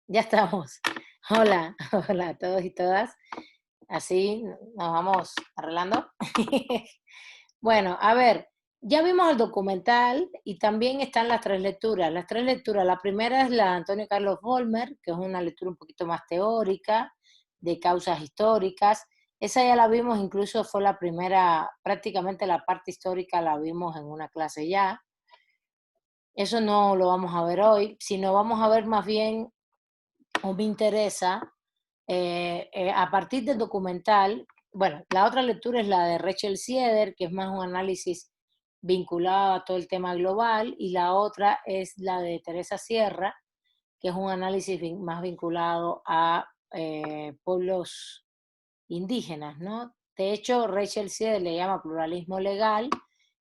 Ya estamos. Hola, hola a todos y todas. Así nos vamos arreglando. Bueno, a ver, ya vimos el documental y también están las tres lecturas. Las tres lecturas, la primera es la de Antonio Carlos Vollmer, que es una lectura un poquito más teórica, de causas históricas. Esa ya la vimos, incluso fue la primera, prácticamente la parte histórica la vimos en una clase ya. Eso no lo vamos a ver hoy, sino vamos a ver más bien, o me interesa, a partir del documental. Bueno, la otra lectura es la de Rachel Sieder, que es más un análisis vinculado a todo el tema global, y la otra es la de Teresa Sierra, que es un análisis más vinculado a pueblos indígenas, ¿no? De hecho, Rachel Sieder le llama pluralismo legal,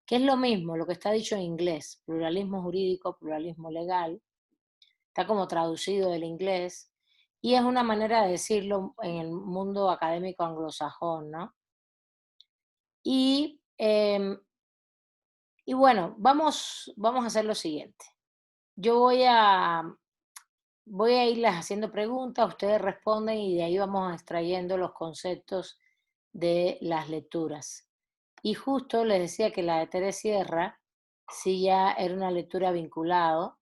que es lo mismo, lo que está dicho en inglés, pluralismo jurídico, pluralismo legal, está como traducido del inglés, y es una manera de decirlo en el mundo académico anglosajón, ¿no? Y, y bueno, vamos a hacer lo siguiente. Yo voy a irles haciendo preguntas, ustedes responden y de ahí vamos extrayendo los conceptos de las lecturas. Y justo les decía que la de Teresa Sierra sí ya era una lectura vinculada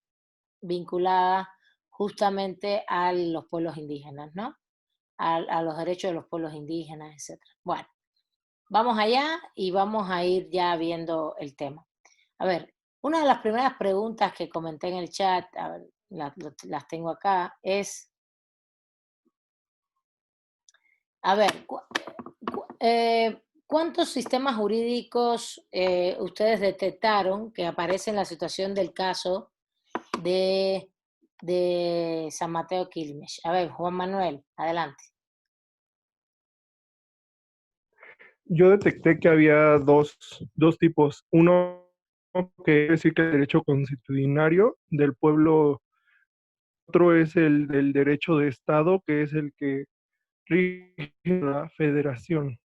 justamente a los pueblos indígenas, ¿no? A los derechos de los pueblos indígenas, etcétera. Bueno, vamos allá y vamos a ir ya viendo el tema. A ver, una de las primeras preguntas que comenté en el chat, a ver, las tengo acá, es, a ver, ¿cuántos sistemas jurídicos ustedes detectaron que aparece en la situación del caso de, de San Mateo Quilmes? A ver, Juan Manuel, adelante. Yo detecté que había dos tipos. Uno que es decir que el derecho constitucionario del pueblo, otro es el del derecho de Estado, que es el que rige la federación.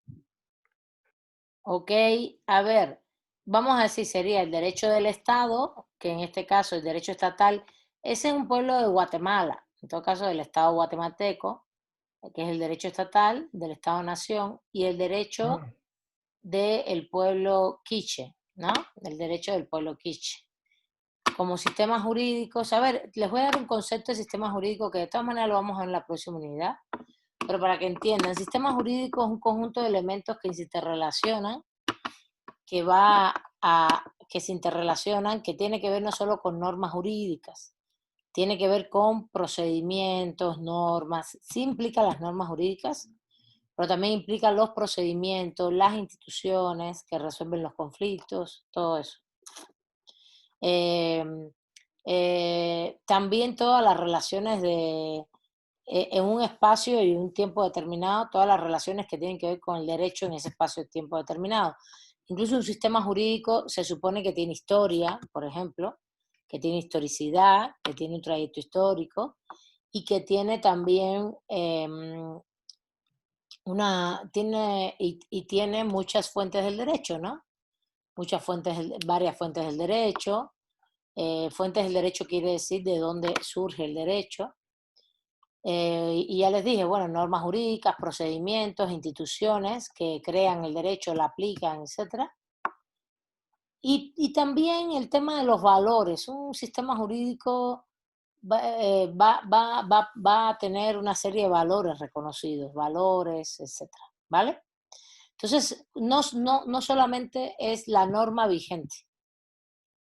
Ok, a ver, vamos a decir, sería el derecho del Estado, que en este caso el derecho estatal, ese es un pueblo de Guatemala, en todo caso del Estado guatemalteco, que es el derecho estatal del Estado-nación, y el derecho Ah, del pueblo quiche, ¿no? El derecho del pueblo quiche. Como sistemas jurídicos, a ver, les voy a dar un concepto de sistema jurídico que de todas maneras lo vamos a ver en la próxima unidad, pero para que entiendan, sistema jurídico es un conjunto de elementos que se interrelacionan, que va que se interrelacionan, que tiene que ver no solo con normas jurídicas, tiene que ver con procedimientos, normas, sí implica las normas jurídicas, pero también implica los procedimientos, las instituciones que resuelven los conflictos, todo eso. Eh, También todas las relaciones en un espacio y un tiempo determinado, todas las relaciones que tienen que ver con el derecho en ese espacio y tiempo determinado. Incluso un sistema jurídico se supone que tiene historia, por ejemplo, que tiene historicidad, que tiene un trayecto histórico y que tiene también tiene muchas fuentes del derecho, ¿no? Varias fuentes del derecho. Fuentes del derecho quiere decir de dónde surge el derecho. Y ya les dije, bueno, normas jurídicas, procedimientos, instituciones que crean el derecho, la aplican, etcétera. Y también el tema de los valores. Un sistema jurídico va a tener una serie de valores reconocidos, valores, etcétera. ¿Vale? Entonces, no solamente es la norma vigente,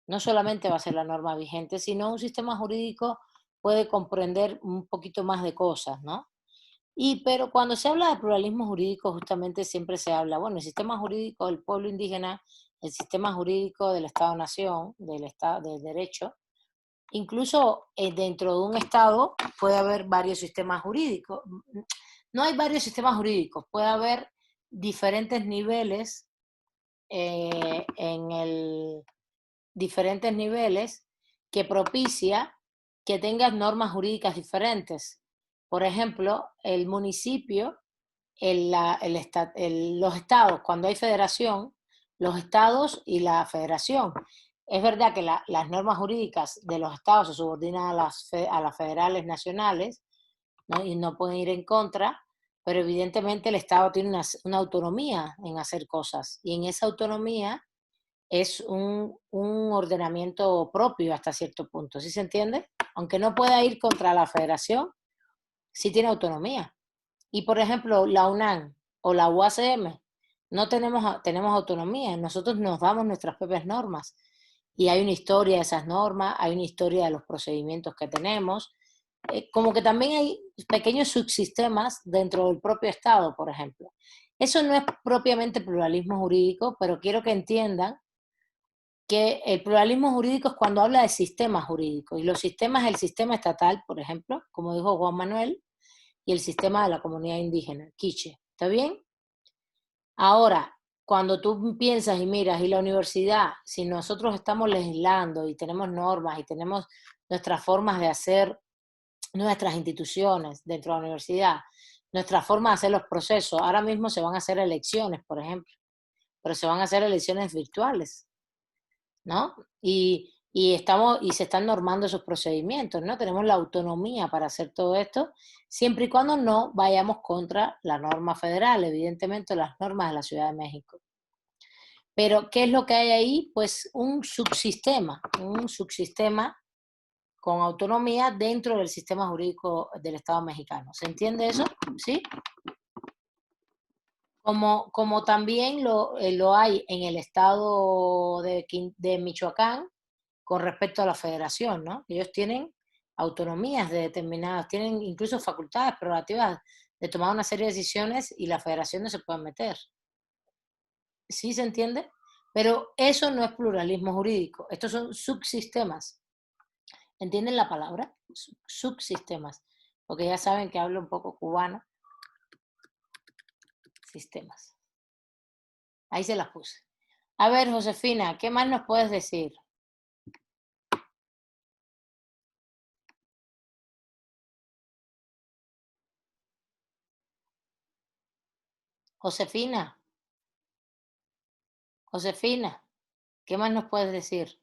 no solamente va a ser la norma vigente, sino un sistema jurídico puede comprender un poquito más de cosas, ¿no? Pero cuando se habla de pluralismo jurídico, justamente siempre se habla, bueno, el sistema jurídico del pueblo indígena, el sistema jurídico del Estado-Nación, del Estado, del derecho, incluso dentro de un Estado puede haber varios sistemas jurídicos. No hay varios sistemas jurídicos, puede haber diferentes niveles en el diferentes niveles que propicia que tengas normas jurídicas diferentes. Por ejemplo, el municipio, los estados, cuando hay federación, los estados y la federación. es verdad que las normas jurídicas de los estados se subordinan a las federales nacionales, ¿no? Y no pueden ir en contra, pero evidentemente el estado tiene una autonomía en hacer cosas, y en esa autonomía es un ordenamiento propio hasta cierto punto, ¿sí se entiende? Aunque no pueda ir contra la federación, sí tiene autonomía. Y por ejemplo, la UNAM o la UACM no tenemos autonomía, nosotros nos damos nuestras propias normas. Y hay una historia de esas normas, hay una historia de los procedimientos que tenemos, como que también hay pequeños subsistemas dentro del propio Estado, por ejemplo. Eso no es propiamente pluralismo jurídico, pero quiero que entiendan que el pluralismo jurídico es cuando habla de sistemas jurídicos, y los sistemas, el sistema estatal, por ejemplo, como dijo Juan Manuel, y el sistema de la comunidad indígena, Quiche. ¿Está bien? Ahora, cuando tú piensas y miras, y la universidad, si nosotros estamos legislando y tenemos normas y tenemos nuestras formas de hacer nuestras instituciones dentro de la universidad, nuestra forma de hacer los procesos, ahora mismo se van a hacer elecciones, por ejemplo, pero se van a hacer elecciones virtuales, ¿no? Y se están normando esos procedimientos, ¿no? Tenemos la autonomía para hacer todo esto, siempre y cuando no vayamos contra la norma federal, evidentemente las normas de la Ciudad de México. Pero, ¿qué es lo que hay ahí? Pues un subsistema con autonomía dentro del sistema jurídico del Estado mexicano. ¿Se entiende eso? ¿Sí? Como también lo hay en el estado de Michoacán con respecto a la federación, ¿no? Ellos tienen autonomías de determinadas, tienen incluso facultades prerrogativas de tomar una serie de decisiones, y la federación no se puede meter. ¿Sí se entiende? Pero eso no es pluralismo jurídico, estos son subsistemas. ¿Entienden la palabra? Subsistemas. Porque ya saben que hablo un poco cubano. Sistemas. Ahí se las puse. A ver, Josefina, ¿qué más nos puedes decir? Josefina, Josefina, ¿qué más nos puedes decir?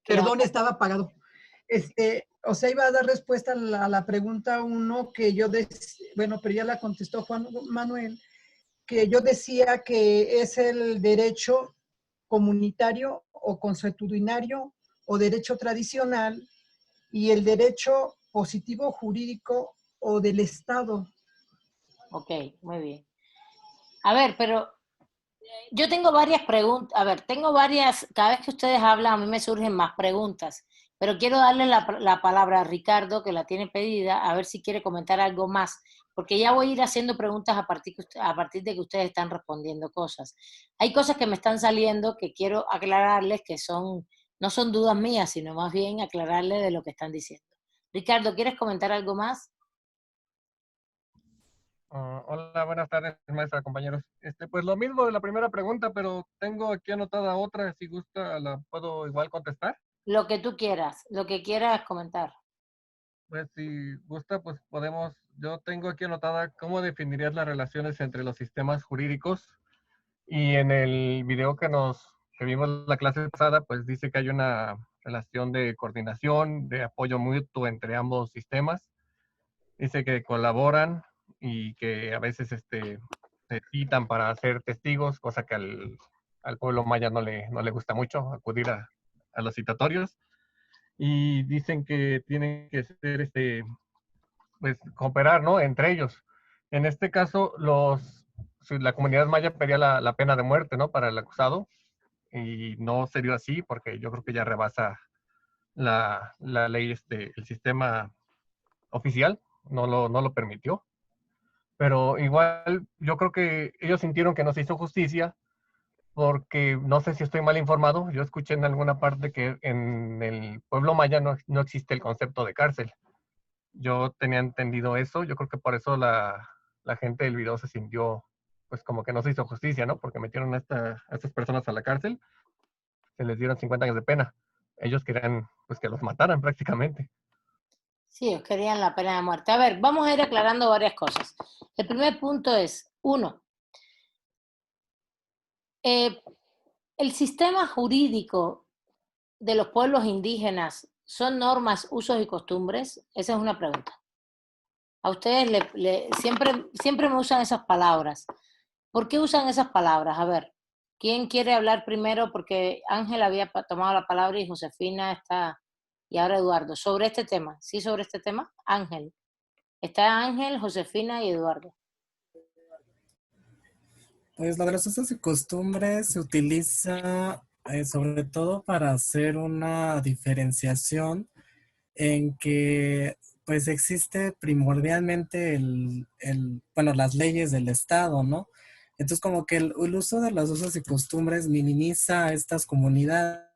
Perdón, estaba apagado. O sea, iba a dar respuesta a la pregunta 1 que yo, bueno, pero ya la contestó Juan Manuel, que yo decía que es el derecho comunitario o consuetudinario o derecho tradicional, y el derecho positivo jurídico o del Estado. Ok, muy bien. A ver, pero yo tengo varias preguntas, cada vez que ustedes hablan a mí me surgen más preguntas, pero quiero darle la palabra a Ricardo, que la tiene pedida, a ver si quiere comentar algo más, porque ya voy a ir haciendo preguntas a partir de que ustedes están respondiendo cosas. Hay cosas que me están saliendo que quiero aclararles, que no son dudas mías, sino más bien aclararles de lo que están diciendo. Ricardo, ¿quieres comentar algo más? Hola, buenas tardes, maestra, compañeros. Pues lo mismo de la primera pregunta, pero tengo aquí anotada otra, si gusta, la puedo igual contestar. Lo que tú quieras, lo que quieras comentar. Pues si gusta, pues podemos, yo tengo aquí anotada cómo definirías las relaciones entre los sistemas jurídicos, y en el video que vimos la clase pasada, pues dice que hay una relación de coordinación, de apoyo mutuo entre ambos sistemas. Dice que colaboran y que a veces se citan para ser testigos, cosa que al pueblo maya no le gusta mucho acudir a los citatorios. Y dicen que tienen que ser, pues, cooperar, ¿no? Entre ellos. En este caso, si la comunidad maya pedía la pena de muerte, ¿no? Para el acusado, y no se dio así porque yo creo que ya rebasa la ley, el sistema oficial, no lo permitió. Pero igual yo creo que ellos sintieron que no se hizo justicia porque no sé si estoy mal informado, yo escuché en alguna parte que en el pueblo maya no existe el concepto de cárcel. Yo tenía entendido eso, yo creo que por eso la gente del video se sintió pues como que no se hizo justicia, ¿no? Porque metieron a estas personas a la cárcel, se les dieron 50 años de pena. Ellos querían pues que los mataran prácticamente. Sí, ellos querían la pena de muerte. A ver, vamos a ir aclarando varias cosas. El primer punto es, uno, el sistema jurídico de los pueblos indígenas son normas, usos y costumbres? Esa es una pregunta. A ustedes siempre me usan esas palabras. ¿Por qué usan esas palabras? A ver, ¿quién quiere hablar primero? Porque Ángel había tomado la palabra y Josefina está, y ahora Eduardo. Sobre este tema, ¿sí? Sobre este tema, Ángel. Está Ángel, Josefina y Eduardo. Pues lo de los usos y costumbres se utiliza sobre todo para hacer una diferenciación en que pues existe primordialmente bueno, las leyes del Estado, ¿no? Entonces como que el uso de los usos y costumbres minimiza a estas comunidades.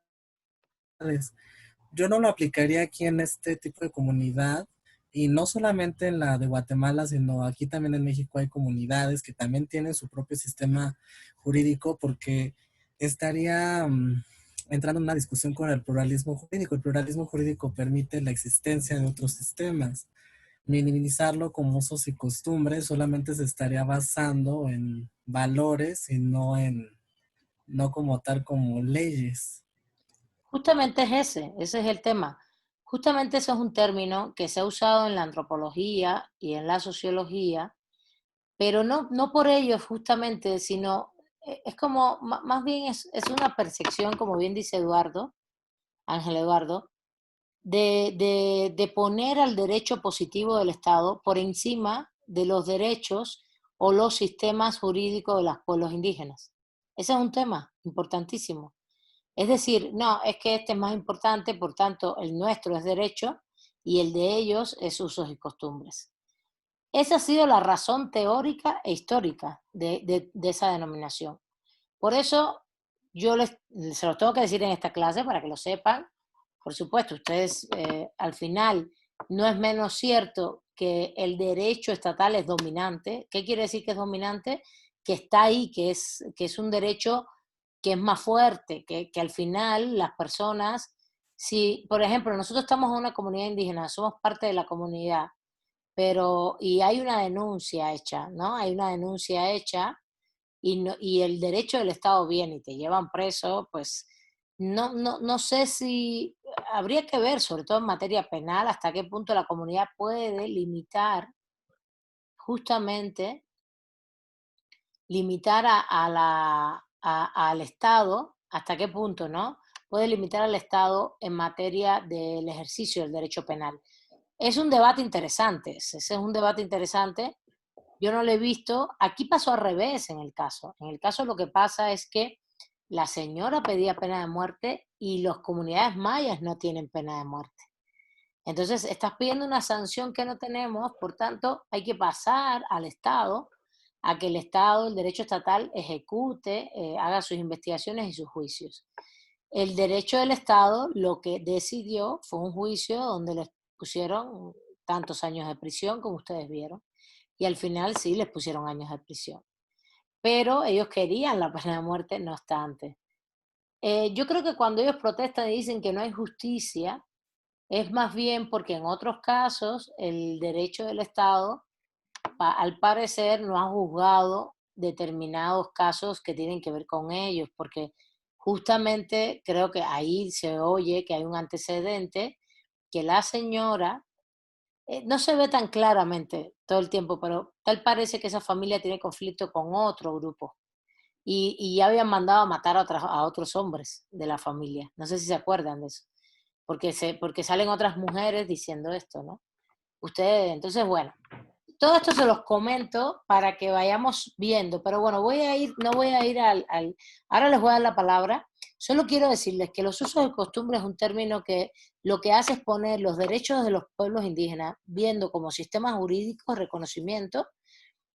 Yo no lo aplicaría aquí en este tipo de comunidad y no solamente en la de Guatemala, sino aquí también en México hay comunidades que también tienen su propio sistema jurídico porque estaría entrando en una discusión con el pluralismo jurídico. El pluralismo jurídico permite la existencia de otros sistemas. Minimizarlo como usos y costumbres solamente se estaría basando en valores y no como tal como leyes. Justamente ese es el tema. Justamente ese es un término que se ha usado en la antropología y en la sociología, pero no por ello justamente, sino es como, más bien es una percepción, como bien dice Eduardo, Ángel Eduardo, de poner al derecho positivo del Estado por encima de los derechos o los sistemas jurídicos de los pueblos indígenas. Ese es un tema importantísimo. Es decir, no, es que este es más importante, por tanto, el nuestro es derecho y el de ellos es usos y costumbres. Esa ha sido la razón teórica e histórica de esa denominación. Por eso se los tengo que decir en esta clase para que lo sepan. Por supuesto, ustedes al final no es menos cierto que el derecho estatal es dominante. ¿Qué quiere decir que es dominante? Que está ahí, que es un derecho que es más fuerte, que al final las personas, si por ejemplo nosotros estamos en una comunidad indígena, somos parte de la comunidad, y hay una denuncia hecha, ¿no? Hay una denuncia hecha y el derecho del Estado viene y te llevan preso, pues no sé si habría que ver, sobre todo en materia penal, hasta qué punto la comunidad puede limitar justamente limitar al Estado, hasta qué punto, ¿no? Puede limitar al Estado en materia del ejercicio del derecho penal. Es un debate interesante, ese es un debate interesante. Yo no lo he visto. Aquí pasó al revés en el caso. En el caso lo que pasa es que la señora pedía pena de muerte y las comunidades mayas no tienen pena de muerte. Entonces, estás pidiendo una sanción que no tenemos, por tanto, hay que pasar al Estado a que el Estado, el derecho estatal, ejecute, haga sus investigaciones y sus juicios. El derecho del Estado lo que decidió fue un juicio donde les pusieron tantos años de prisión, como ustedes vieron, y al final sí les pusieron años de prisión. Pero ellos querían la pena de muerte, no obstante. Yo creo que cuando ellos protestan y dicen que no hay justicia, es más bien porque en otros casos el derecho del Estado, al parecer, no ha juzgado determinados casos que tienen que ver con ellos, porque justamente creo que ahí se oye que hay un antecedente que la señora, no se ve tan claramente todo el tiempo, pero tal parece que esa familia tiene conflicto con otro grupo y ya habían mandado a matar a otros hombres de la familia. No sé si se acuerdan de eso, porque salen otras mujeres diciendo esto, ¿no? Ustedes, entonces, bueno, todo esto se los comento para que vayamos viendo, pero bueno, no voy a ir ahora les voy a dar la palabra. Solo quiero decirles que los usos y costumbres es un término que lo que hace es poner los derechos de los pueblos indígenas, viendo como sistemas jurídicos, reconocimiento,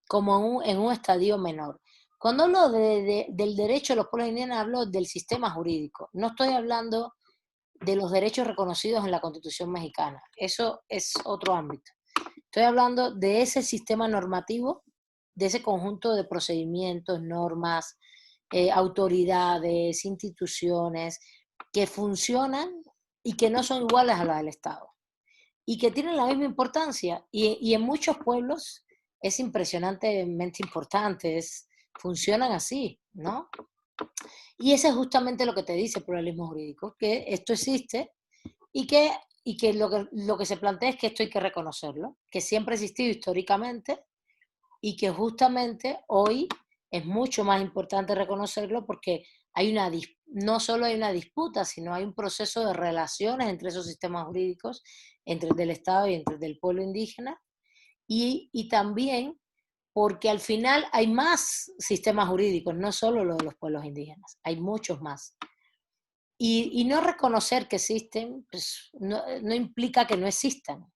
como en un estadio menor. Cuando hablo del derecho de los pueblos indígenas, hablo del sistema jurídico. No estoy hablando de los derechos reconocidos en la Constitución mexicana. Eso es otro ámbito. Estoy hablando de ese sistema normativo, de ese conjunto de procedimientos, normas, autoridades, instituciones que funcionan y que no son iguales a las del Estado y que tienen la misma importancia. Y en muchos pueblos es impresionantemente importante, funcionan así, ¿no? Y ese es justamente lo que te dice el pluralismo jurídico, que esto existe y que lo que se plantea es que esto hay que reconocerlo, que siempre ha existido históricamente y que justamente hoy es mucho más importante reconocerlo porque no solo hay una disputa, sino hay un proceso de relaciones entre esos sistemas jurídicos, entre el del Estado y entre el del pueblo indígena, y también porque al final hay más sistemas jurídicos, no solo los de los pueblos indígenas, hay muchos más. Y no reconocer que existen, pues no implica que no existan.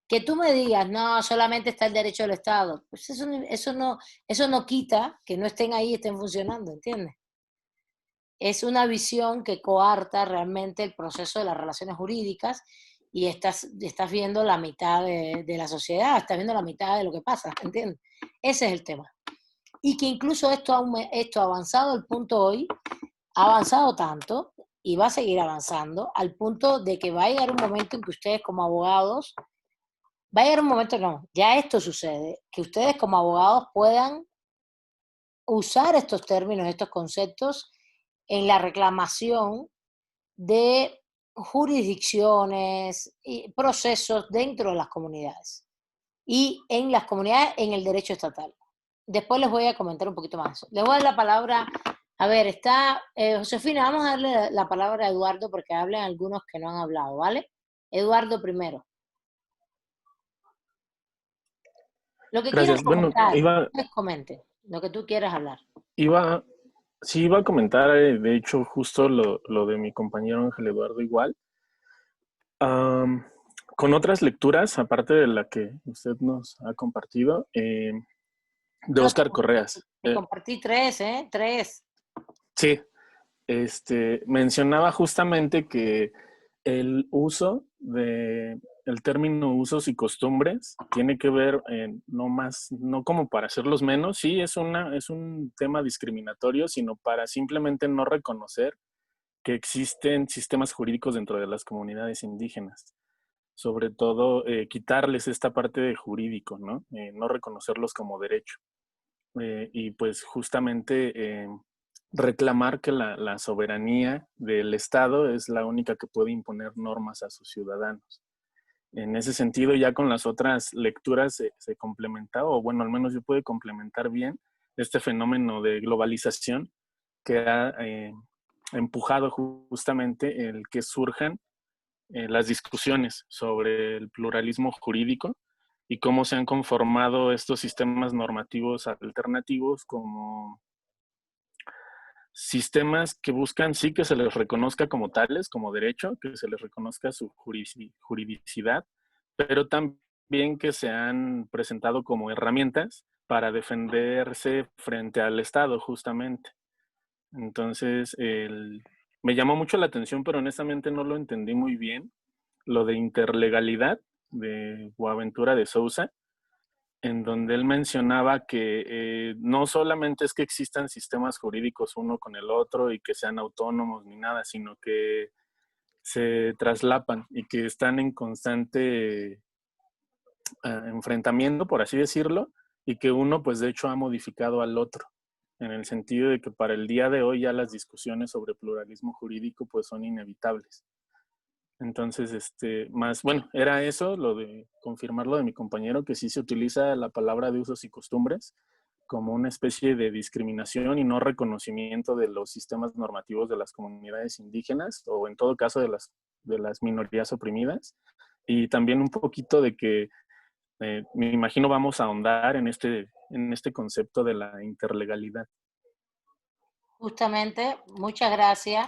Que tú me digas, no, solamente está el derecho del Estado, pues eso no quita que no estén ahí y estén funcionando, ¿entiendes? Es una visión que coarta realmente el proceso de las relaciones jurídicas y estás viendo la mitad de la sociedad, estás viendo la mitad de lo que pasa, ¿entiendes? Ese es el tema. Y que incluso esto ha avanzado al punto hoy, ha avanzado tanto y va a seguir avanzando al punto de que va a llegar un momento en que ustedes como abogados, va a llegar un momento, no, ya esto sucede, que ustedes como abogados puedan usar estos términos, estos conceptos en la reclamación de jurisdicciones y procesos dentro de las comunidades y en las comunidades en el derecho estatal. Después les voy a comentar un poquito más eso. Les voy a dar la palabra, a ver, está Josefina, vamos a darle la palabra a Eduardo porque hablen algunos que no han hablado, ¿vale? Eduardo primero. Lo que quieras Gracias. Bueno, comentar, ustedes comenten, lo que tú quieras hablar. sí iba a comentar, de hecho, justo lo de mi compañero Ángel Eduardo igual. Con otras lecturas, aparte de la que usted nos ha compartido, de Óscar Correas. Te compartí tres, ¿eh? Tres. Sí, mencionaba justamente que el uso el término usos y costumbres tiene que ver no como para hacerlos menos, sí es un tema discriminatorio, sino para simplemente no reconocer que existen sistemas jurídicos dentro de las comunidades indígenas. Sobre todo, quitarles esta parte de jurídico, ¿no? No reconocerlos como derecho. Y pues justamente reclamar que la soberanía del Estado es la única que puede imponer normas a sus ciudadanos. En ese sentido, ya con las otras lecturas se complementaba, o bueno, al menos yo pude complementar bien este fenómeno de globalización que ha empujado justamente el que surjan las discusiones sobre el pluralismo jurídico y cómo se han conformado estos sistemas normativos alternativos como sistemas que buscan sí que se les reconozca como tales, como derecho, que se les reconozca su juridicidad, pero también que se han presentado como herramientas para defenderse frente al Estado, justamente. Entonces, me llamó mucho la atención, pero honestamente no lo entendí muy bien, lo de interlegalidad de Boaventura de Sousa, en donde él mencionaba que no solamente es que existan sistemas jurídicos uno con el otro y que sean autónomos ni nada, sino que se traslapan y que están en constante enfrentamiento, por así decirlo, y que uno pues de hecho ha modificado al otro, en el sentido de que para el día de hoy ya las discusiones sobre pluralismo jurídico pues son inevitables. Entonces, bueno, era eso, lo de confirmar lo de mi compañero, que sí se utiliza la palabra de usos y costumbres como una especie de discriminación y no reconocimiento de los sistemas normativos de las comunidades indígenas, o en todo caso de las minorías oprimidas. Y también un poquito de que, me imagino, vamos a ahondar en este concepto de la interlegalidad. Justamente, muchas gracias.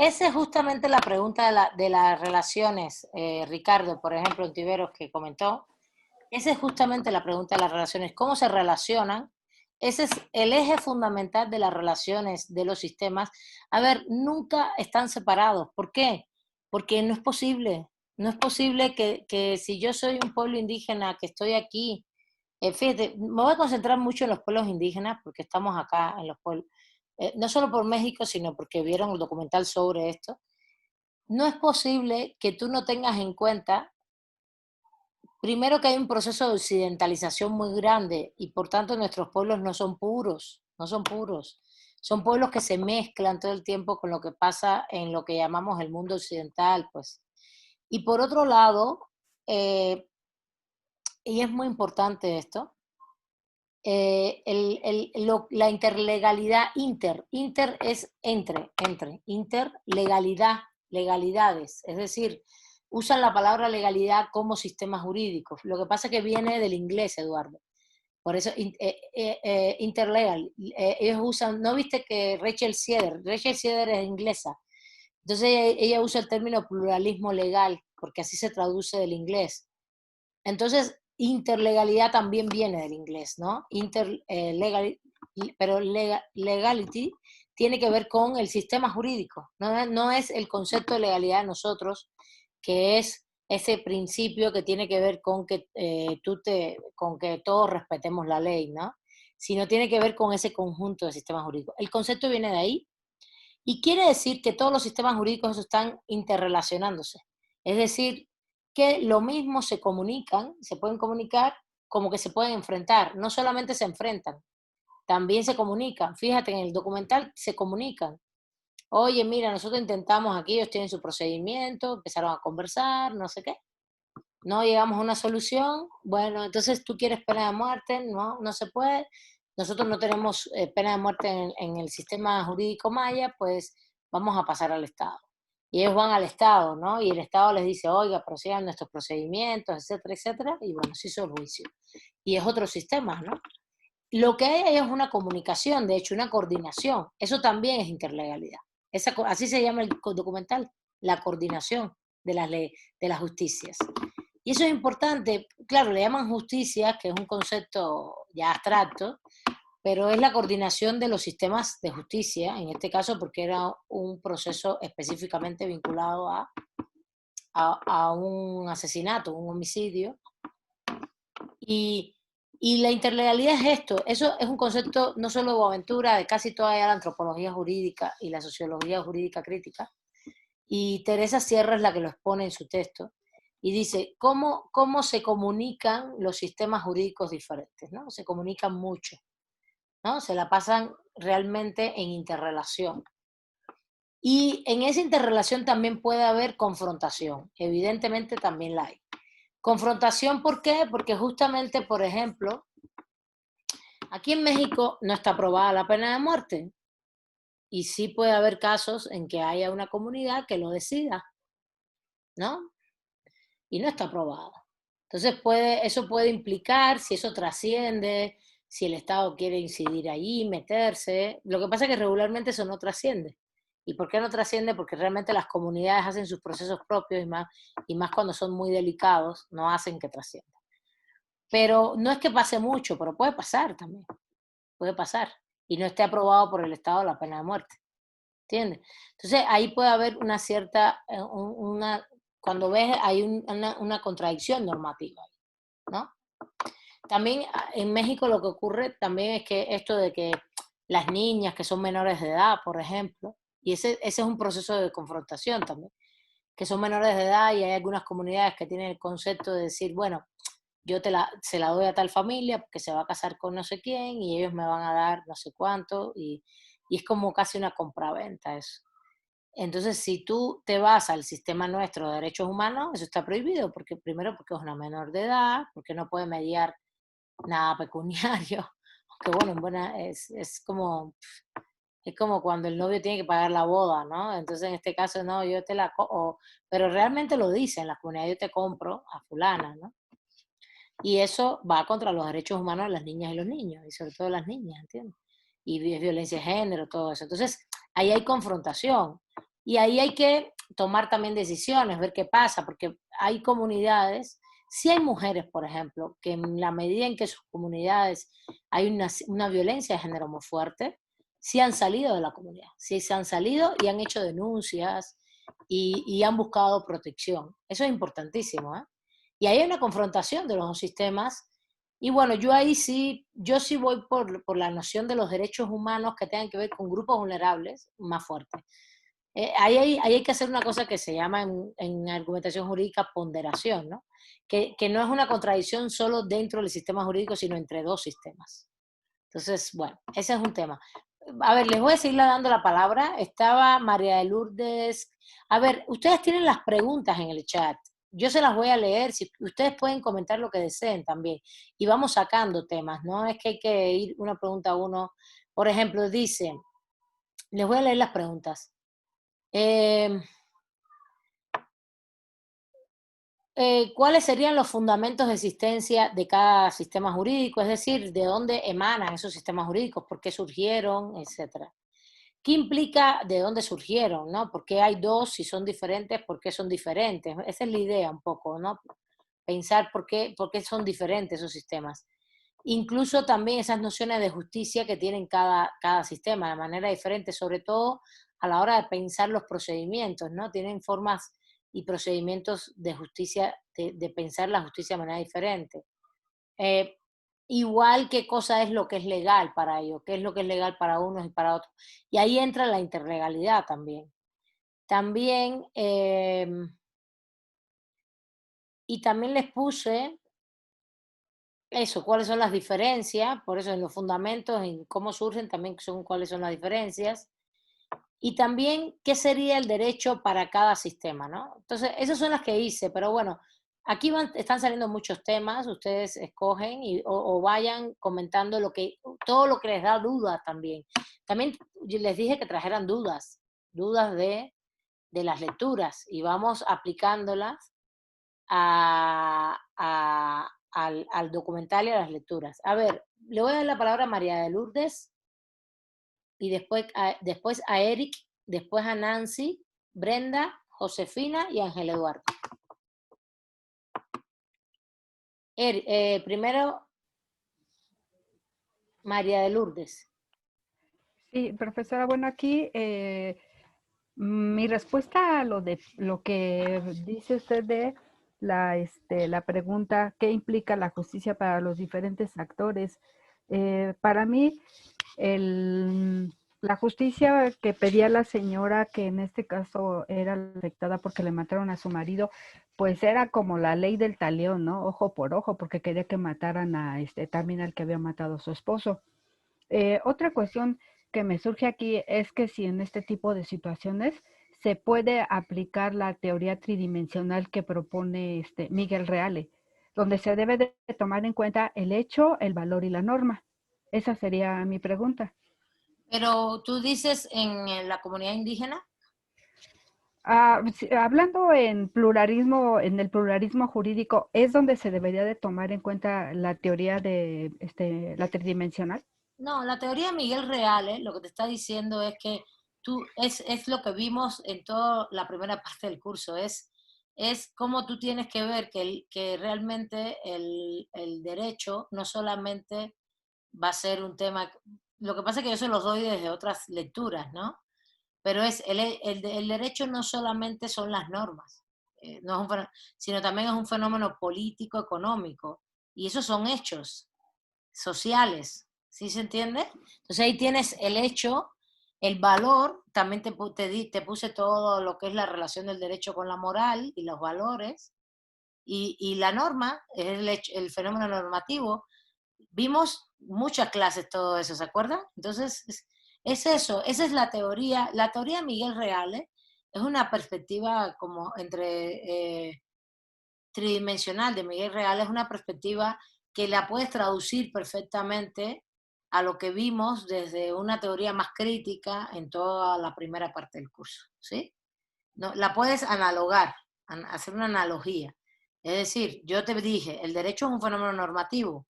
Esa es justamente la pregunta de las relaciones, Ricardo, por ejemplo, en Tiberos que comentó. Esa es justamente la pregunta de las relaciones, ¿cómo se relacionan? Ese es el eje fundamental de las relaciones de los sistemas. A ver, nunca están separados. ¿Por qué? Porque no es posible. No es posible que si yo soy un pueblo indígena que estoy aquí, fíjate, me voy a concentrar mucho en los pueblos indígenas porque estamos acá en los pueblos, no solo por México, sino porque vieron el documental sobre esto. No es posible que tú no tengas en cuenta, primero, que hay un proceso de occidentalización muy grande y por tanto nuestros pueblos no son puros, no son puros. son pueblos que se mezclan todo el tiempo con lo que pasa en lo que llamamos el mundo occidental, pues. Y por otro lado, y es muy importante esto, la interlegalidad, inter es entre, interlegalidad, legalidades, es decir, usan la palabra legalidad como sistema jurídico. Lo que pasa es que viene del inglés, Eduardo. Por eso, interlegal, ellos usan, ¿no viste que Rachel Sieder es inglesa? Entonces ella usa el término pluralismo legal, porque así se traduce del inglés. Entonces, interlegalidad también viene del inglés, ¿no? Pero legality tiene que ver con el sistema jurídico, no es el concepto de legalidad de nosotros, que es ese principio que tiene que ver con que, con que todos respetemos la ley, ¿no? Sino tiene que ver con ese conjunto de sistemas jurídicos. El concepto viene de ahí y quiere decir que todos los sistemas jurídicos están interrelacionándose. Es decir, que lo mismo se comunican, se pueden comunicar como que se pueden enfrentar. No solamente se enfrentan, también se comunican. Fíjate, en el documental se comunican. Oye, mira, nosotros intentamos aquí, ellos tienen su procedimiento, empezaron a conversar, no sé qué. No llegamos a una solución. Bueno, entonces tú quieres pena de muerte, no se puede. Nosotros no tenemos pena de muerte en el sistema jurídico maya, pues vamos a pasar al Estado. Y ellos van al Estado, ¿no? Y el Estado les dice, oiga, procedan nuestros procedimientos, etcétera, etcétera, y bueno, se hizo el juicio. Y es otro sistema, ¿no? Lo que hay ahí es una comunicación, de hecho, una coordinación. Eso también es interlegalidad. Así se llama el documental, la coordinación de las justicias. Y eso es importante, claro, le llaman justicia, que es un concepto ya abstracto, pero es la coordinación de los sistemas de justicia, en este caso porque era un proceso específicamente vinculado a un asesinato, un homicidio. Y la interlegalidad es esto, eso es un concepto no solo de Boaventura, de casi toda la antropología jurídica y la sociología jurídica crítica, y Teresa Sierra es la que lo expone en su texto, y dice, ¿cómo se comunican los sistemas jurídicos diferentes? ¿No? Se comunican mucho, ¿no? Se la pasan realmente en interrelación. Y en esa interrelación también puede haber confrontación, evidentemente también la hay. Confrontación, ¿por qué? Porque justamente, por ejemplo, aquí en México no está aprobada la pena de muerte y sí puede haber casos en que haya una comunidad que lo decida, ¿no? Y no está aprobada. Entonces eso puede implicar, si eso trasciende, si el Estado quiere incidir ahí, meterse. Lo que pasa es que regularmente eso no trasciende. ¿Y por qué no trasciende? Porque realmente las comunidades hacen sus procesos propios y más cuando son muy delicados, no hacen que trascienda. Pero no es que pase mucho, pero puede pasar también. Puede pasar. Y no esté aprobado por el Estado la pena de muerte. ¿Entiendes? Entonces ahí puede haber una cierta, cuando ves hay una contradicción normativa, ¿no? También en México lo que ocurre también es que esto de que las niñas que son menores de edad, por ejemplo, y ese es un proceso de confrontación también, que son menores de edad y hay algunas comunidades que tienen el concepto de decir, bueno, yo se la doy a tal familia porque se va a casar con no sé quién y ellos me van a dar no sé cuánto y es como casi una compraventa eso. Entonces, si tú te vas al sistema nuestro de derechos humanos, eso está prohibido, porque primero porque es una menor de edad, porque no puede mediar nada pecuniario, aunque bueno, es como cuando el novio tiene que pagar la boda, ¿no? Entonces, en este caso, no, yo te la... pero realmente lo dicen, la comunidad, yo te compro a fulana, ¿no? Y eso va contra los derechos humanos de las niñas y los niños, y sobre todo las niñas, ¿entiendes? Y es violencia de género, todo eso. Entonces, ahí hay confrontación. Y ahí hay que tomar también decisiones, ver qué pasa, porque hay comunidades, sí hay mujeres, por ejemplo, que en la medida en que sus comunidades hay una violencia de género muy fuerte, sí han salido de la comunidad, sí se han salido y han hecho denuncias y han buscado protección. Eso es importantísimo, ¿eh? Y hay una confrontación de los dos sistemas. Y bueno, yo sí voy por la noción de los derechos humanos que tengan que ver con grupos vulnerables más fuertes. Ahí hay que hacer una cosa que se llama en argumentación jurídica ponderación, ¿no? Que no es una contradicción solo dentro del sistema jurídico, sino entre dos sistemas. Entonces, bueno, ese es un tema. a ver, les voy a seguir dando la palabra. Estaba María de Lourdes. A ver, ustedes tienen las preguntas en el chat. Yo se las voy a leer, si ustedes pueden comentar lo que deseen también. Y vamos sacando temas, ¿no? Es que hay que ir una pregunta a uno. Por ejemplo, dice, les voy a leer las preguntas. ¿Cuáles serían los fundamentos de existencia de cada sistema jurídico? Es decir, ¿de dónde emanan esos sistemas jurídicos? ¿Por qué surgieron? Etcétera. ¿Qué implica de dónde surgieron? ¿No? ¿Por qué hay dos? Si son diferentes, ¿por qué son diferentes? Esa es la idea un poco, ¿no? Pensar por qué son diferentes esos sistemas. Incluso también esas nociones de justicia que tienen cada sistema de manera diferente, sobre todo a la hora de pensar los procedimientos, ¿no? Tienen formas y procedimientos de justicia, de pensar la justicia de manera diferente. Eh, Igual qué cosa es lo que es legal para ellos, qué es lo que es legal para unos y para otros. Y ahí entra la interlegalidad también. También, y también les puse eso, cuáles son las diferencias, por eso en los fundamentos, en cómo surgen también son cuáles son las diferencias. Y también qué sería el derecho para cada sistema, ¿no? Entonces, esas son las que hice, pero bueno, aquí están saliendo muchos temas, ustedes escogen o vayan comentando todo lo que les da dudas también. También les dije que trajeran dudas de las lecturas y vamos aplicándolas al documental y a las lecturas. A ver, le voy a dar la palabra a María de Lourdes y después a Eric, después a Nancy, Brenda, Josefina y Ángel Eduardo. Primero, María de Lourdes. Sí, profesora, bueno, aquí mi respuesta a lo que dice usted de la pregunta, ¿qué implica la justicia para los diferentes actores? Para mí, la justicia que pedía la señora, que en este caso era afectada porque le mataron a su marido, pues era como la ley del talión, ¿no? Ojo por ojo, porque quería que mataran también al que había matado a su esposo. Otra cuestión que me surge aquí es que si en este tipo de situaciones se puede aplicar la teoría tridimensional que propone Miguel Reale, donde se debe de tomar en cuenta el hecho, el valor y la norma. Esa sería mi pregunta. Pero tú dices en la comunidad indígena. Hablando en el pluralismo jurídico, ¿es donde se debería de tomar en cuenta la teoría de la tridimensional? No, la teoría de Miguel Reale lo que te está diciendo es que es lo que vimos en toda la primera parte del curso, es cómo tú tienes que ver que realmente el derecho no solamente va a ser un tema, lo que pasa es que yo se los doy desde otras lecturas, ¿no? Pero el derecho no solamente son las normas, no es sino también es un fenómeno político, económico, y esos son hechos sociales, ¿sí se entiende? Entonces ahí tienes el hecho, el valor, también te puse todo lo que es la relación del derecho con la moral y los valores, y la norma, es el fenómeno normativo. Vimos muchas clases todo eso, ¿se acuerdan? Entonces, es eso, esa es la teoría. La teoría de Miguel Reale es una perspectiva como tridimensional de Miguel Reale, es una perspectiva que la puedes traducir perfectamente a lo que vimos desde una teoría más crítica en toda la primera parte del curso, ¿sí? No, la puedes analogar, hacer una analogía. Es decir, yo te dije, el derecho es un fenómeno normativo,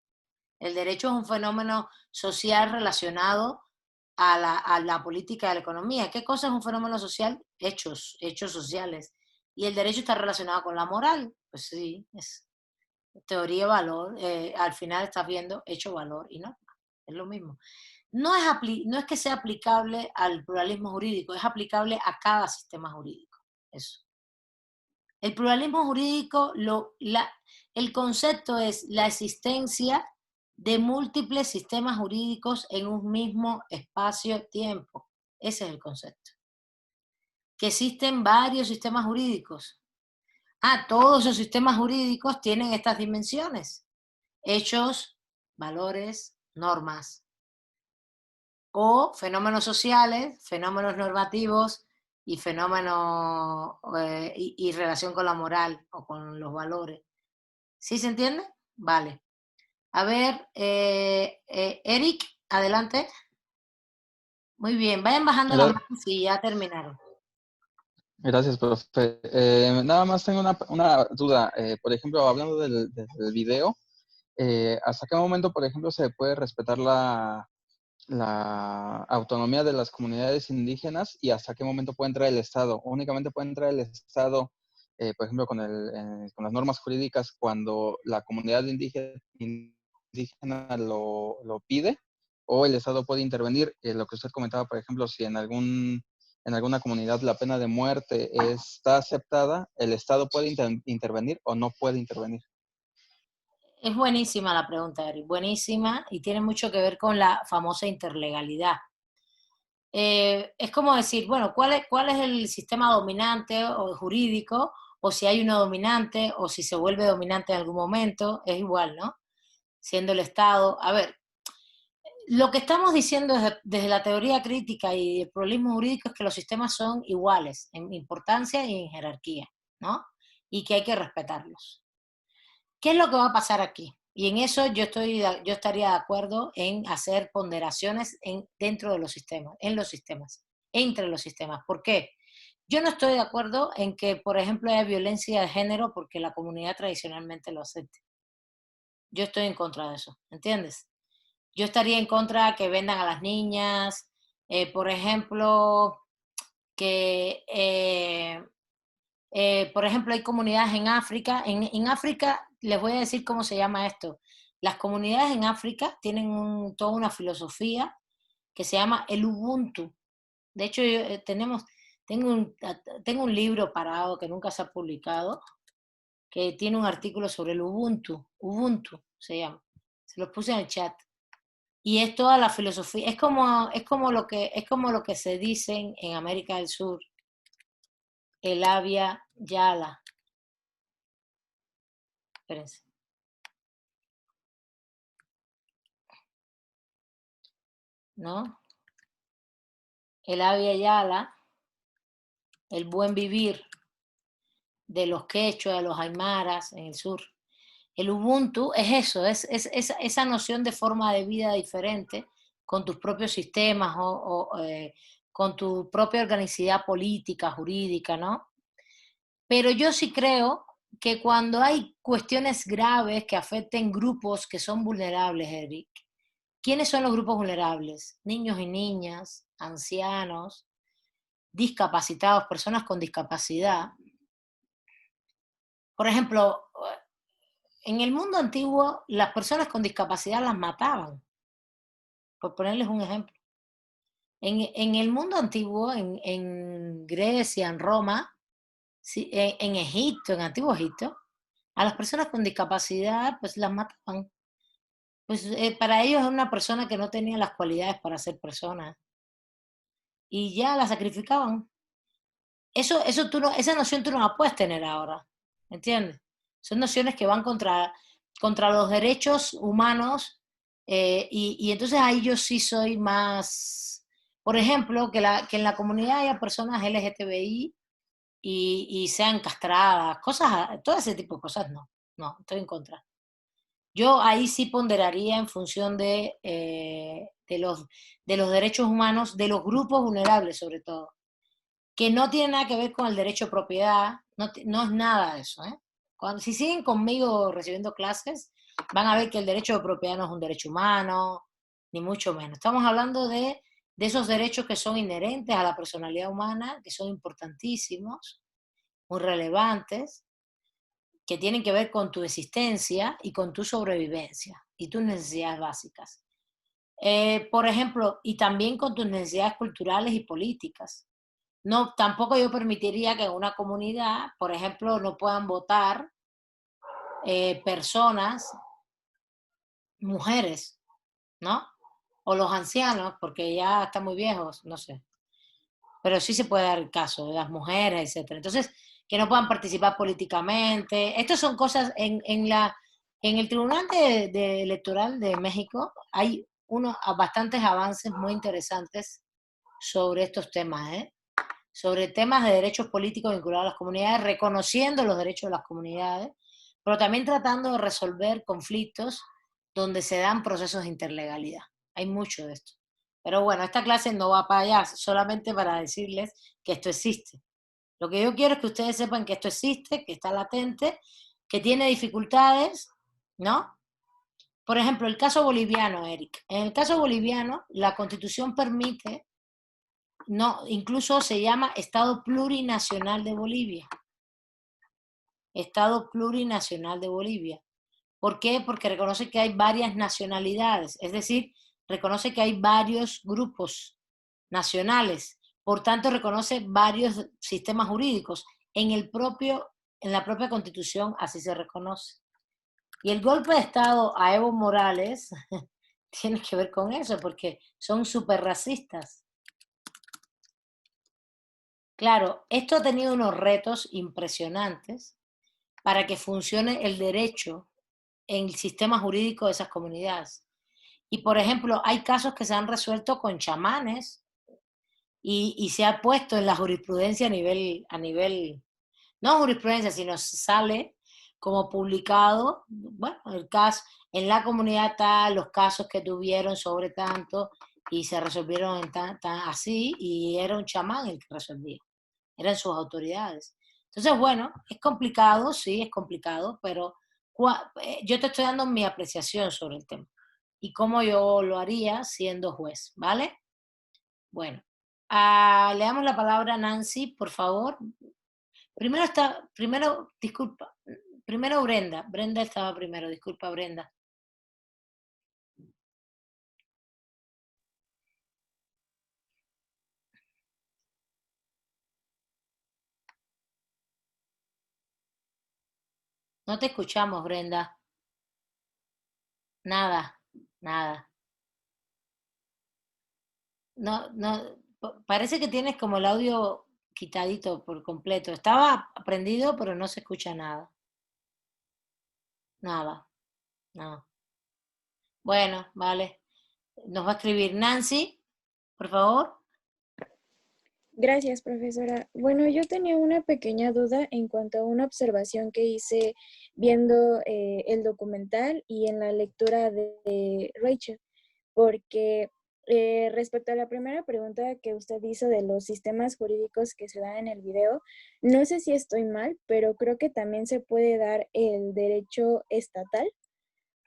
el derecho es un fenómeno social relacionado a la política y a la economía. ¿Qué cosa es un fenómeno social? Hechos sociales. Y el derecho está relacionado con la moral. Pues sí, es teoría y valor. Al final estás viendo hecho, valor y no. Es lo mismo. No es que sea aplicable al pluralismo jurídico, es aplicable a cada sistema jurídico. Eso. El pluralismo jurídico, el concepto es la existencia de múltiples sistemas jurídicos en un mismo espacio-tiempo. Ese es el concepto. Que existen varios sistemas jurídicos. Todos esos sistemas jurídicos tienen estas dimensiones. Hechos, valores, normas. o fenómenos sociales, fenómenos normativos y fenómenos y relación con la moral o con los valores. ¿Sí se entiende? Vale. A ver, Eric, adelante. Muy bien, vayan bajando las Gra- manos y ya terminaron. Gracias, profe. Nada más tengo una duda. Por ejemplo, hablando del video, ¿hasta qué momento, por ejemplo, se puede respetar la autonomía de las comunidades indígenas y hasta qué momento puede entrar el Estado? Únicamente puede entrar el Estado, por ejemplo, con las normas jurídicas cuando la comunidad indígena lo pide, o el Estado puede intervenir. Lo que usted comentaba, por ejemplo, si en alguna comunidad la pena de muerte está aceptada, ¿el Estado puede intervenir o no puede intervenir? Es buenísima la pregunta, Eric, buenísima, y tiene mucho que ver con la famosa interlegalidad. Es como decir, bueno, ¿cuál es el sistema dominante o jurídico? O si hay uno dominante, o si se vuelve dominante en algún momento, es igual, ¿no? Siendo el Estado. A ver, lo que estamos diciendo desde la teoría crítica y el pluralismo jurídico es que los sistemas son iguales en importancia y en jerarquía, ¿no? Y que hay que respetarlos. ¿Qué es lo que va a pasar aquí? Y en eso yo estaría de acuerdo en hacer ponderaciones dentro de los sistemas, en los sistemas, entre los sistemas. ¿Por qué? Yo no estoy de acuerdo en que, por ejemplo, haya violencia de género porque la comunidad tradicionalmente lo acepte. Yo estoy en contra de eso, ¿entiendes? Yo estaría en contra de que vendan a las niñas, por ejemplo, que por ejemplo, hay comunidades en África. En África, les voy a decir cómo se llama esto. Las comunidades en África tienen toda una filosofía que se llama el Ubuntu. De hecho, tengo un libro parado que nunca se ha publicado, que tiene un artículo sobre el Ubuntu. Ubuntu se llama. Se los puse en el chat. Y es toda la filosofía. Es como lo que se dice en América del Sur, el Abya Yala. Espérense. ¿No? El Abya Yala, el buen vivir de los quechua, de los aymaras en el sur. El Ubuntu es eso, es esa noción de forma de vida diferente, con tus propios sistemas con tu propia organicidad política, jurídica, ¿no? Pero yo sí creo que cuando hay cuestiones graves que afecten grupos que son vulnerables, Eric, ¿quiénes son los grupos vulnerables? Niños y niñas, ancianos, discapacitados, personas con discapacidad. Por ejemplo, en el mundo antiguo, las personas con discapacidad las mataban, por ponerles un ejemplo. En el mundo antiguo, en Grecia, en Roma, sí, en Egipto, en Antiguo Egipto, a las personas con discapacidad pues las mataban. Pues para ellos era una persona que no tenía las cualidades para ser persona y ya la sacrificaban. Esa noción tú no la puedes tener ahora, ¿entiendes? Son nociones que van contra los derechos humanos y entonces ahí yo sí soy más, por ejemplo, que en la comunidad haya personas LGTBI y sean castradas, todo ese tipo de cosas no, estoy en contra. Yo ahí sí ponderaría en función de los derechos humanos, de los grupos vulnerables sobre todo, que no tiene nada que ver con el derecho de propiedad, no es nada de eso. Si siguen conmigo recibiendo clases, van a ver que el derecho de propiedad no es un derecho humano, ni mucho menos. Estamos hablando de esos derechos que son inherentes a la personalidad humana, que son importantísimos, muy relevantes, que tienen que ver con tu existencia y con tu sobrevivencia y tus necesidades básicas. Por ejemplo, y también con tus necesidades culturales y políticas. No, tampoco yo permitiría que en una comunidad, por ejemplo, no puedan votar personas, mujeres, ¿no? O los ancianos, porque ya están muy viejos, no sé. Pero sí se puede dar el caso de las mujeres, etcétera. Entonces, que no puedan participar políticamente. Estas son cosas en el Tribunal Electoral de México hay bastantes avances muy interesantes sobre estos temas, sobre temas de derechos políticos vinculados a las comunidades, reconociendo los derechos de las comunidades, pero también tratando de resolver conflictos donde se dan procesos de interlegalidad. Hay mucho de esto. Pero bueno, esta clase no va para allá, solamente para decirles que esto existe. Lo que yo quiero es que ustedes sepan que esto existe, que está latente, que tiene dificultades, ¿no? Por ejemplo, el caso boliviano, Eric. En el caso boliviano, la Constitución permite, no, incluso se llama Estado Plurinacional de Bolivia. Estado Plurinacional de Bolivia. ¿Por qué? Porque reconoce que hay varias nacionalidades, es decir, reconoce que hay varios grupos nacionales, por tanto reconoce varios sistemas jurídicos. En la propia Constitución así se reconoce. Y el golpe de Estado a Evo Morales tiene que ver con eso, porque son súper racistas. Claro, esto ha tenido unos retos impresionantes para que funcione el derecho en el sistema jurídico de esas comunidades. Y por ejemplo, hay casos que se han resuelto con chamanes y se ha puesto en la jurisprudencia a nivel, no jurisprudencia, sino sale como publicado, bueno, el caso, en la comunidad tal, los casos que tuvieron sobre tanto, y se resolvieron así, y era un chamán el que resolvía, eran sus autoridades. Entonces, bueno, es complicado, sí, es complicado, pero yo te estoy dando mi apreciación sobre el tema y cómo yo lo haría siendo juez, ¿vale? Bueno, le damos la palabra a Nancy, por favor. Disculpa, primero Brenda estaba primero, disculpa Brenda. No te escuchamos, Brenda. Nada, nada. No, no, parece que tienes como el audio quitadito por completo. Estaba prendido, pero no se escucha nada. Nada, no. Bueno, vale. Nos va a escribir Nancy, por favor. Gracias, profesora. Bueno, yo tenía una pequeña duda en cuanto a una observación que hice viendo el documental y en la lectura de Rachel, porque respecto a la primera pregunta que usted hizo de los sistemas jurídicos que se dan en el video, no sé si estoy mal, pero creo que también se puede dar el derecho estatal,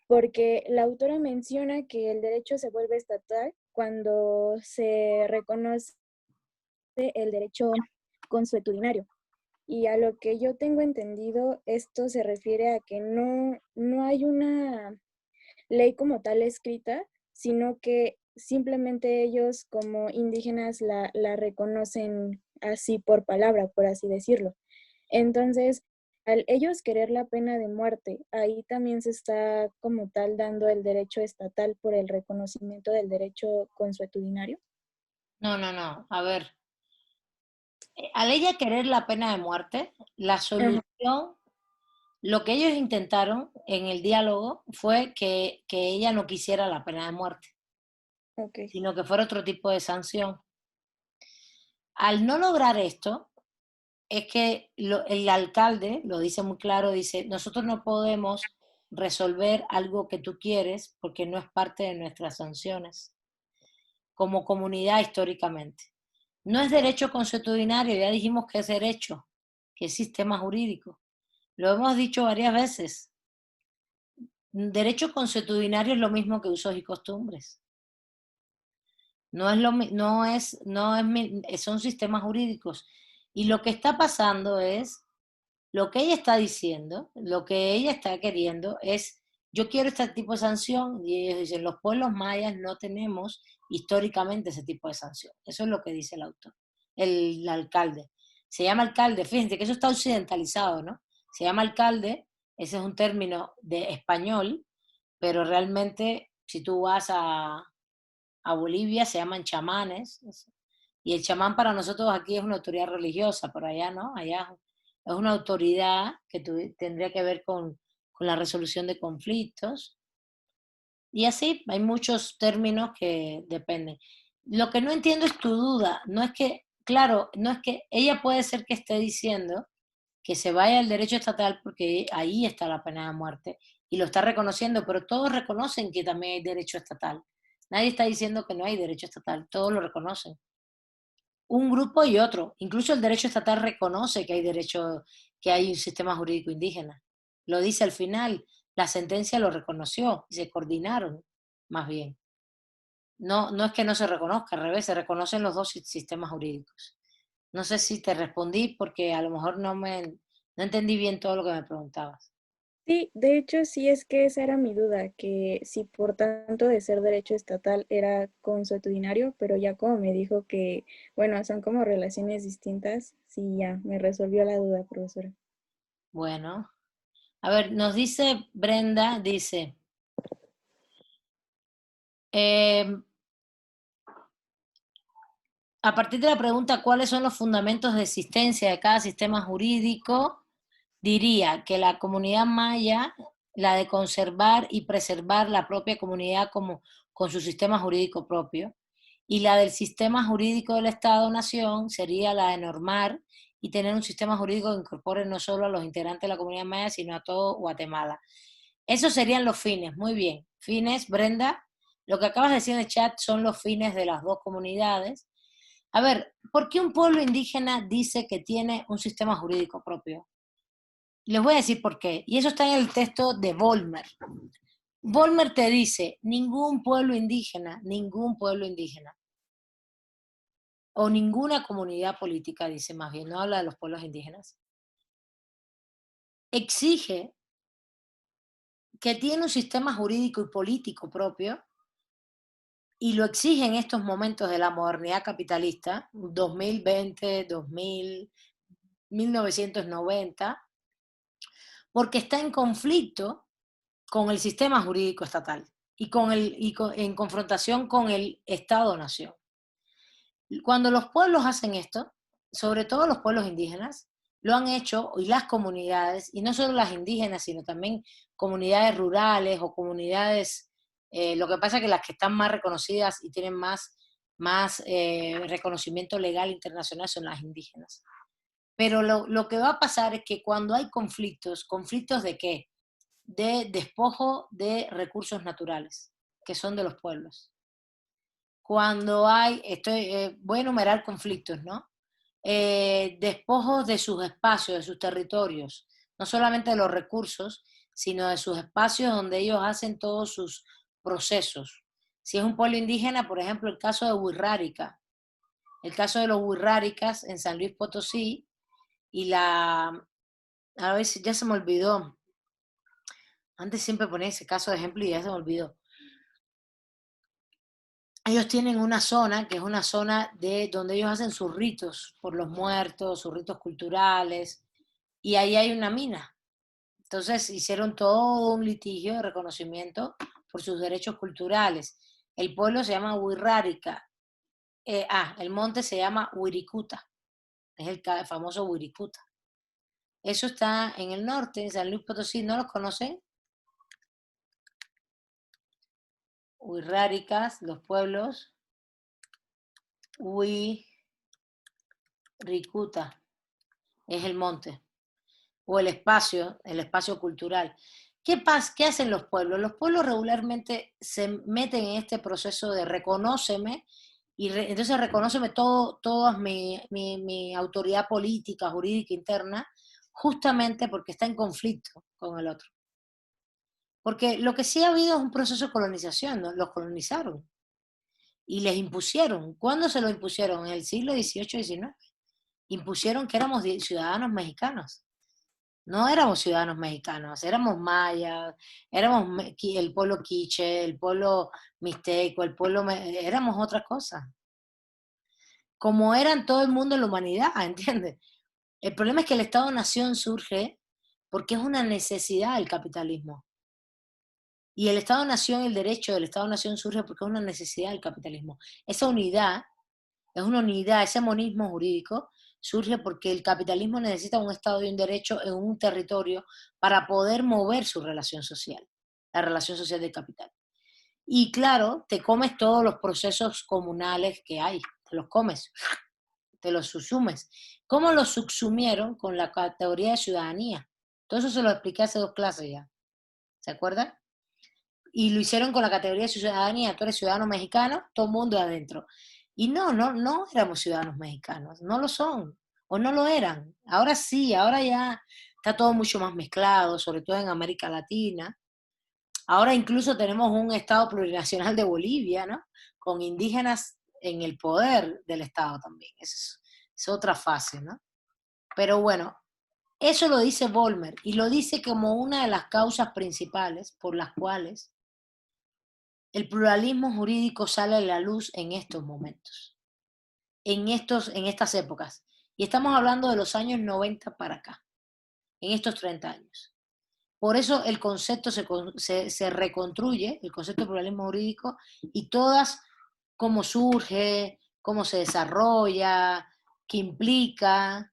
porque la autora menciona que el derecho se vuelve estatal cuando se reconoce el derecho consuetudinario. Y a lo que yo tengo entendido, esto se refiere a que no hay una ley como tal escrita, sino que simplemente ellos como indígenas la reconocen así por palabra, por así decirlo. Entonces, al ellos querer la pena de muerte, ahí también se está como tal dando el derecho estatal por el reconocimiento del derecho consuetudinario. No, no, no. A ver, al ella querer la pena de muerte, la solución, lo que ellos intentaron en el diálogo fue que ella no quisiera la pena de muerte, Okay. sino que fuera otro tipo de sanción. Al no lograr esto, es que el alcalde lo dice muy claro, dice, nosotros no podemos resolver algo que tú quieres porque no es parte de nuestras sanciones como comunidad históricamente. No es derecho consuetudinario, ya dijimos que es derecho, que es sistema jurídico. Lo hemos dicho varias veces. Derecho consuetudinario es lo mismo que usos y costumbres. Son sistemas jurídicos. Y lo que está pasando es, lo que ella está diciendo, lo que ella está queriendo es, yo quiero este tipo de sanción, y ellos dicen, los pueblos mayas no tenemos históricamente ese tipo de sanción. Eso es lo que dice el autor, el alcalde. Se llama alcalde, fíjense que eso está occidentalizado, ¿no? Se llama alcalde, ese es un término de español, pero realmente si tú vas a Bolivia se llaman chamanes, y el chamán para nosotros aquí es una autoridad religiosa, pero allá no, allá es una autoridad que tendría que ver con la resolución de conflictos. Y así hay muchos términos que dependen. Lo que no entiendo es tu duda. No es que, claro, no es que ella puede ser que esté diciendo que se vaya al derecho estatal porque ahí está la pena de muerte y lo está reconociendo, pero todos reconocen que también hay derecho estatal. Nadie está diciendo que no hay derecho estatal, todos lo reconocen. Un grupo y otro. Incluso el derecho estatal reconoce que hay derecho, que hay un sistema jurídico indígena. Lo dice al final, la sentencia lo reconoció y se coordinaron, más bien. No, no es que no se reconozca, al revés, se reconocen los dos sistemas jurídicos. No sé si te respondí porque a lo mejor no entendí bien todo lo que me preguntabas. Sí, de hecho sí es que esa era mi duda, que si por tanto de ser derecho estatal era consuetudinario, pero ya como me dijo que, bueno, son como relaciones distintas, sí, ya me resolvió la duda, profesora. Bueno, a ver, nos dice Brenda, dice, eh, a partir de la pregunta cuáles son los fundamentos de existencia de cada sistema jurídico, diría que la comunidad maya, la de conservar y preservar la propia comunidad como, con su sistema jurídico propio, y la del sistema jurídico del Estado-Nación sería la de normar y tener un sistema jurídico que incorpore no solo a los integrantes de la comunidad maya, sino a todo Guatemala. Esos serían los fines, muy bien. Fines, Brenda, lo que acabas de decir en el chat son los fines de las dos comunidades. A ver, ¿por qué un pueblo indígena dice que tiene un sistema jurídico propio? Les voy a decir por qué. Y eso está en el texto de Volmer. Volmer te dice, ningún pueblo indígena, o ninguna comunidad política, dice más bien, no habla de los pueblos indígenas, exige que tiene un sistema jurídico y político propio, y lo exige en estos momentos de la modernidad capitalista, 2020, 2000, 1990, porque está en conflicto con el sistema jurídico estatal en confrontación con el Estado-Nación. Cuando los pueblos hacen esto, sobre todo los pueblos indígenas, lo han hecho, y las comunidades, y no solo las indígenas, sino también comunidades rurales o comunidades, lo que pasa es que las que están más reconocidas y tienen más reconocimiento legal internacional son las indígenas. Pero lo que va a pasar es que cuando hay conflictos, ¿conflictos de qué? De despojo de recursos naturales, que son de los pueblos. Cuando hay, voy a enumerar conflictos, ¿no? Despojos de sus espacios, de sus territorios, no solamente de los recursos, sino de sus espacios donde ellos hacen todos sus procesos. Si es un pueblo indígena, por ejemplo, el caso de Huirrárica, el caso de los Huirráricas en San Luis Potosí, a ver si ya se me olvidó, antes siempre ponía ese caso de ejemplo y ya se me olvidó. Ellos tienen una zona que es una zona de donde ellos hacen sus ritos por los muertos, sus ritos culturales, y ahí hay una mina. Entonces hicieron todo un litigio de reconocimiento por sus derechos culturales. El pueblo se llama Huirrárica. El monte se llama Huiricuta. Es el famoso Huiricuta. Eso está en el norte, en San Luis Potosí. ¿No los conocen? Huirráricas, los pueblos. Huiricuta es el monte. O el espacio cultural. ¿Qué hacen los pueblos? Los pueblos regularmente se meten en este proceso de reconóceme, y entonces reconóceme toda mi autoridad política, jurídica interna, justamente porque está en conflicto con el otro. Porque lo que sí ha habido es un proceso de colonización, ¿no? Los colonizaron y les impusieron. ¿Cuándo se lo impusieron? En el siglo XVIII-XIX. Impusieron que éramos ciudadanos mexicanos. No éramos ciudadanos mexicanos, éramos mayas, éramos el pueblo quiche, el pueblo mixteco, éramos otra cosa. Como eran todo el mundo en la humanidad, ¿entiendes? El problema es que el Estado-Nación surge porque es una necesidad del capitalismo. Y el Estado-Nación, el derecho del Estado-Nación surge porque es una necesidad del capitalismo. Esa unidad, ese monismo jurídico, surge porque el capitalismo necesita un Estado y un derecho en un territorio para poder mover su relación social, la relación social del capital. Y claro, te comes todos los procesos comunales que hay, te los comes, te los subsumes. ¿Cómo los subsumieron? Con la categoría de ciudadanía. Todo eso se lo expliqué hace 2 clases ya, ¿se acuerdan? Y lo hicieron con la categoría de ciudadanía. Tú eres ciudadano mexicano, todo el mundo adentro. Y no éramos ciudadanos mexicanos, no lo son, o no lo eran. Ahora sí, ahora ya está todo mucho más mezclado, sobre todo en América Latina. Ahora incluso tenemos un Estado plurinacional de Bolivia, ¿no? Con indígenas en el poder del Estado también. Es otra fase, ¿no? Pero bueno, eso lo dice Vollmer y lo dice como una de las causas principales por las cuales el pluralismo jurídico sale a la luz en estos momentos, en estas épocas. Y estamos hablando de los años 90 para acá, en estos 30 años. Por eso el concepto se reconstruye, el concepto de pluralismo jurídico, y todas, cómo surge, cómo se desarrolla, qué implica.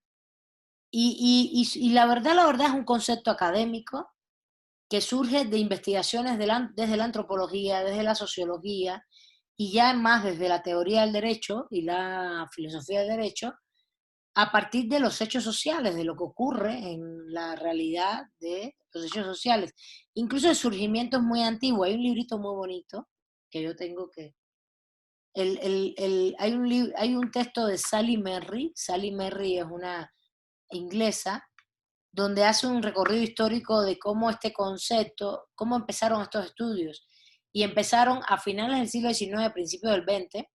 Y la verdad es un concepto académico que surge de investigaciones desde la antropología, desde la sociología, y ya más desde la teoría del derecho y la filosofía del derecho, a partir de los hechos sociales, de lo que ocurre en la realidad de los hechos sociales. Incluso el surgimiento es muy antiguo. Hay un librito muy bonito que yo tengo que... hay un texto de Sally Merry. Sally Merry es una inglesa, donde hace un recorrido histórico de cómo este concepto, cómo empezaron estos estudios. Y empezaron a finales del siglo XIX, principios del XX,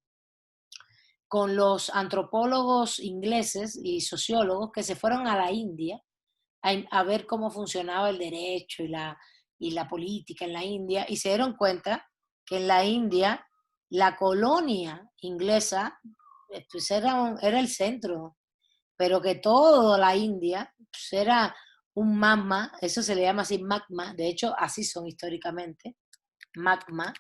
con los antropólogos ingleses y sociólogos que se fueron a la India a ver cómo funcionaba el derecho y la política en la India, y se dieron cuenta que en la India la colonia inglesa pues era el centro, pero que toda la India pues era un magma, eso se le llama así magma, de hecho así son históricamente, magma.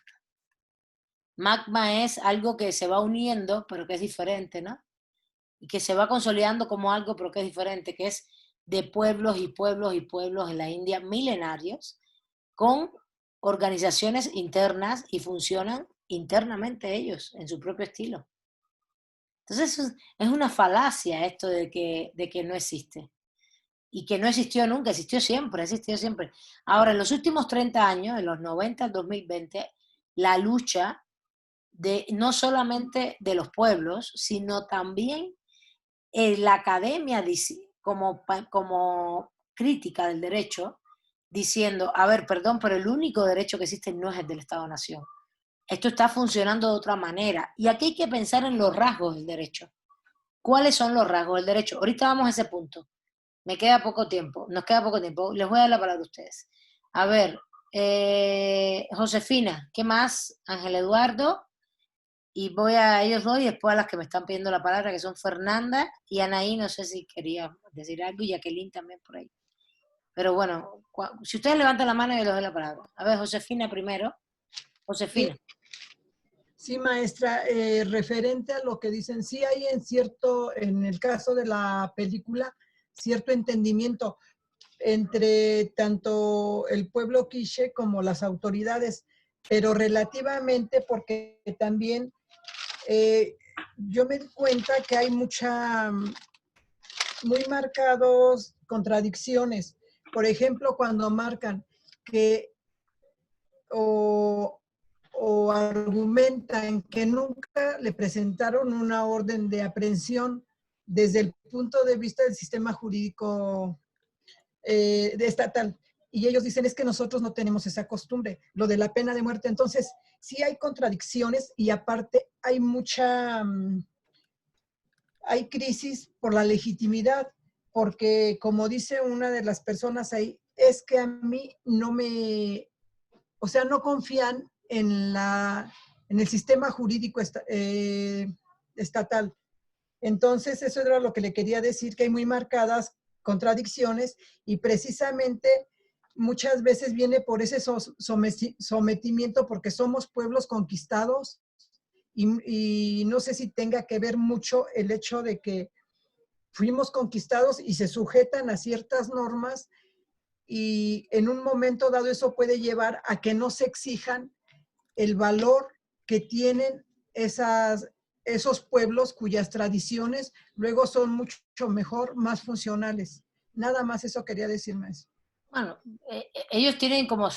Magma es algo que se va uniendo, pero que es diferente, ¿no? Y que se va consolidando como algo, pero que es diferente, que es de pueblos y pueblos y pueblos en la India milenarios, con organizaciones internas y funcionan internamente ellos, en su propio estilo. Entonces es una falacia esto de que no existe. Y que no existió nunca, existió siempre. Ahora, en los últimos 30 años, de los 90 al 2020, la lucha no solamente de los pueblos, sino también la academia como crítica del derecho, diciendo, a ver, perdón, pero el único derecho que existe no es el del Estado-Nación. Esto está funcionando de otra manera. Y aquí hay que pensar en los rasgos del derecho. ¿Cuáles son los rasgos del derecho? Ahorita vamos a ese punto. Nos queda poco tiempo. Les voy a dar la palabra a ustedes. A ver, Josefina, ¿qué más? Ángel Eduardo. Y voy a ellos dos y después a las que me están pidiendo la palabra, que son Fernanda y Anaí, no sé si quería decir algo, y Jacqueline también por ahí. Pero bueno, si ustedes levantan la mano, yo les doy la palabra. A ver, Josefina primero. Josefina. Sí, maestra, referente a lo que dicen, sí hay en el caso de la película, cierto entendimiento entre tanto el pueblo quiché como las autoridades, pero relativamente porque también yo me di cuenta que hay muy marcados contradicciones. Por ejemplo, cuando marcan que o argumentan que nunca le presentaron una orden de aprehensión desde el punto de vista del sistema jurídico estatal. Y ellos dicen, es que nosotros no tenemos esa costumbre, lo de la pena de muerte. Entonces, sí hay contradicciones y aparte hay hay crisis por la legitimidad, porque como dice una de las personas ahí, es que a mí no confían en el sistema jurídico estatal. Entonces, eso era lo que le quería decir, que hay muy marcadas contradicciones y precisamente muchas veces viene por ese sometimiento porque somos pueblos conquistados y no sé si tenga que ver mucho el hecho de que fuimos conquistados y se sujetan a ciertas normas y en un momento dado eso puede llevar a que no se exijan el valor que tienen esos pueblos cuyas tradiciones luego son mucho mejor, más funcionales. Nada más eso quería decir, maestro. Bueno, ellos tienen como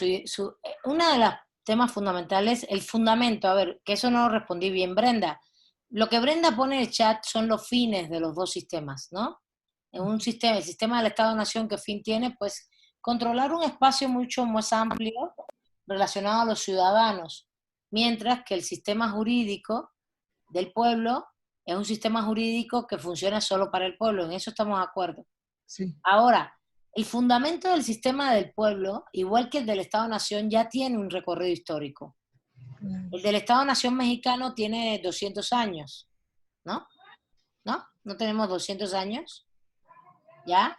una de los temas fundamentales, el fundamento, a ver, que eso no lo respondí bien, Brenda. Lo que Brenda pone en el chat son los fines de los dos sistemas, ¿no? En un sistema, el sistema del Estado-Nación, ¿qué fin tiene? Pues controlar un espacio mucho más amplio relacionado a los ciudadanos, mientras que el sistema jurídico del pueblo es un sistema jurídico que funciona solo para el pueblo, en eso estamos de acuerdo. Sí. Ahora, el fundamento del sistema del pueblo, igual que el del Estado-Nación, ya tiene un recorrido histórico. El del Estado-Nación mexicano tiene 200 años, ¿no? ¿No? ¿No tenemos 200 años ya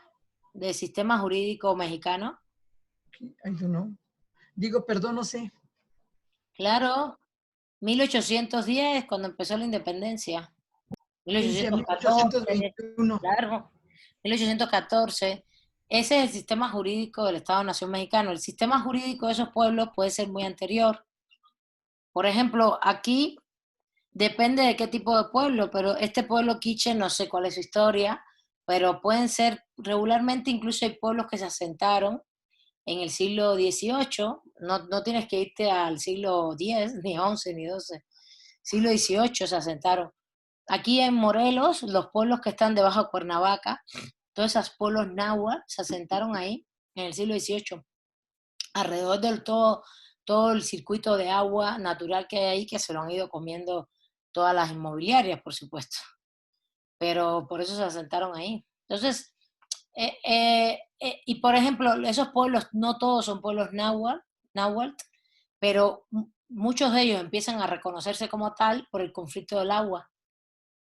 del sistema jurídico mexicano? I don't know. Digo, perdón, no sé. Claro, 1810, cuando empezó la independencia. 1814. 1821. Claro, 1814. Ese es el sistema jurídico del Estado-Nación mexicano. El sistema jurídico de esos pueblos puede ser muy anterior. Por ejemplo, aquí depende de qué tipo de pueblo, pero este pueblo quiche, no sé cuál es su historia, pero pueden ser regularmente, incluso hay pueblos que se asentaron en el siglo XVIII, no tienes que irte al siglo X, ni XI, ni XII, siglo XVIII se asentaron. Aquí en Morelos, los pueblos que están debajo de Cuernavaca, todos esos pueblos náhuatl se asentaron ahí en el siglo XVIII, alrededor del todo el circuito de agua natural que hay ahí, que se lo han ido comiendo todas las inmobiliarias, por supuesto. Pero por eso se asentaron ahí. Entonces, y por ejemplo, esos pueblos, no todos son pueblos náhuatl, pero muchos de ellos empiezan a reconocerse como tal por el conflicto del agua.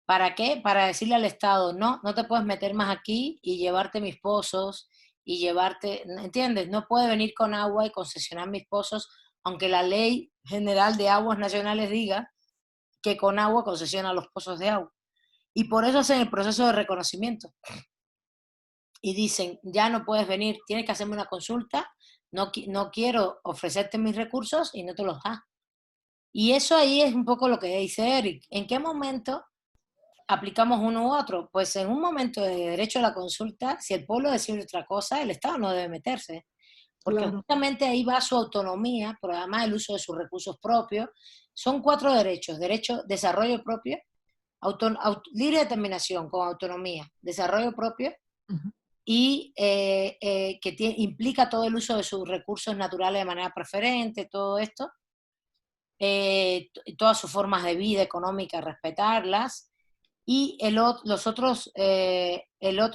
¿Para qué? Para decirle al Estado, no te puedes meter más aquí y llevarte mis pozos y llevarte, ¿entiendes? No puede venir con agua y concesionar mis pozos, aunque la ley general de aguas nacionales diga que con agua concesiona los pozos de agua. Y por eso hacen el proceso de reconocimiento. Y dicen, ya no puedes venir, tienes que hacerme una consulta, no quiero ofrecerte mis recursos y no te los da. Y eso ahí es un poco lo que dice Eric. ¿En qué momento aplicamos uno u otro? Pues en un momento de derecho a la consulta, si el pueblo decide otra cosa, el Estado no debe meterse. Porque Claro. justamente ahí va su autonomía, pero además el uso de sus recursos propios. Son 4 derechos: derecho, desarrollo propio, libre determinación con autonomía, desarrollo propio, Ujú. y que implica todo el uso de sus recursos naturales de manera preferente, todo esto, todas sus formas de vida económica, respetarlas. Y el otro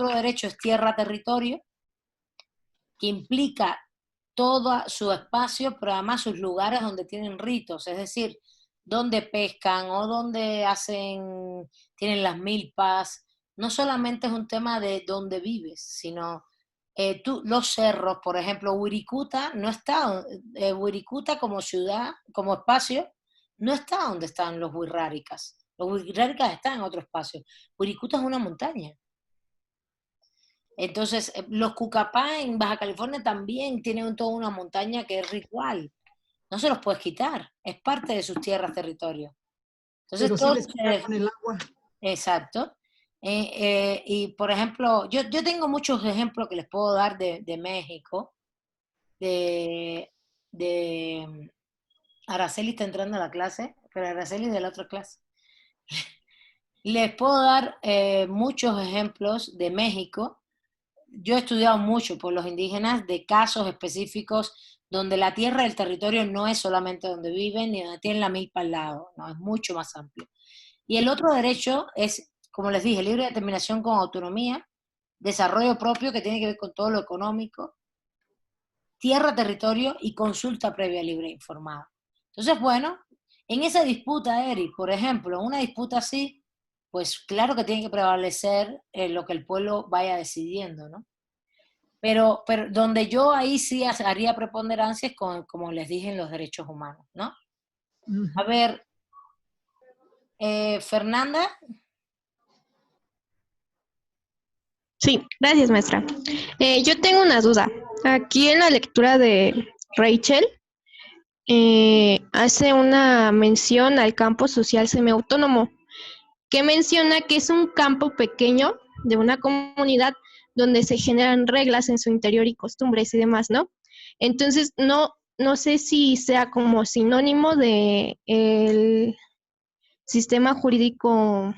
derecho es tierra-territorio, que implica todo su espacio, pero además sus lugares donde tienen ritos, es decir, donde pescan o donde tienen las milpas. No solamente es un tema de dónde vives, sino los cerros, por ejemplo, Wirikuta no está, Wirikuta como ciudad, como espacio, no está donde están los wixárikas. Los wixárikas están en otro espacio. Wirikuta es una montaña. Entonces, los Cucapá en Baja California también tienen toda una montaña que es ritual. No se los puedes quitar, es parte de sus tierras, territorios. Entonces, Pero sí les queda con el agua. Exacto. Y por ejemplo, yo tengo muchos ejemplos que les puedo dar de México. De Araceli está entrando a la clase, pero Araceli es de la otra clase. Les puedo dar muchos ejemplos de México. Yo he estudiado mucho por los indígenas de casos específicos donde la tierra y el territorio no es solamente donde viven ni donde tienen la milpa al lado, no, es mucho más amplio. Y el otro derecho es, como les dije, libre determinación con autonomía, desarrollo propio que tiene que ver con todo lo económico, tierra, territorio y consulta previa libre e informada. Entonces, bueno, en esa disputa, Eric, por ejemplo, una disputa así, pues claro que tiene que prevalecer lo que el pueblo vaya decidiendo, ¿no? Pero donde yo ahí sí haría preponderancia es como les dije, en los derechos humanos, ¿no? A ver, Fernanda. Sí, gracias, maestra. Yo tengo una duda. Aquí en la lectura de Rachel, hace una mención al campo social semiautónomo, que menciona que es un campo pequeño de una comunidad donde se generan reglas en su interior y costumbres y demás, ¿no? Entonces, no sé si sea como sinónimo de el sistema jurídico,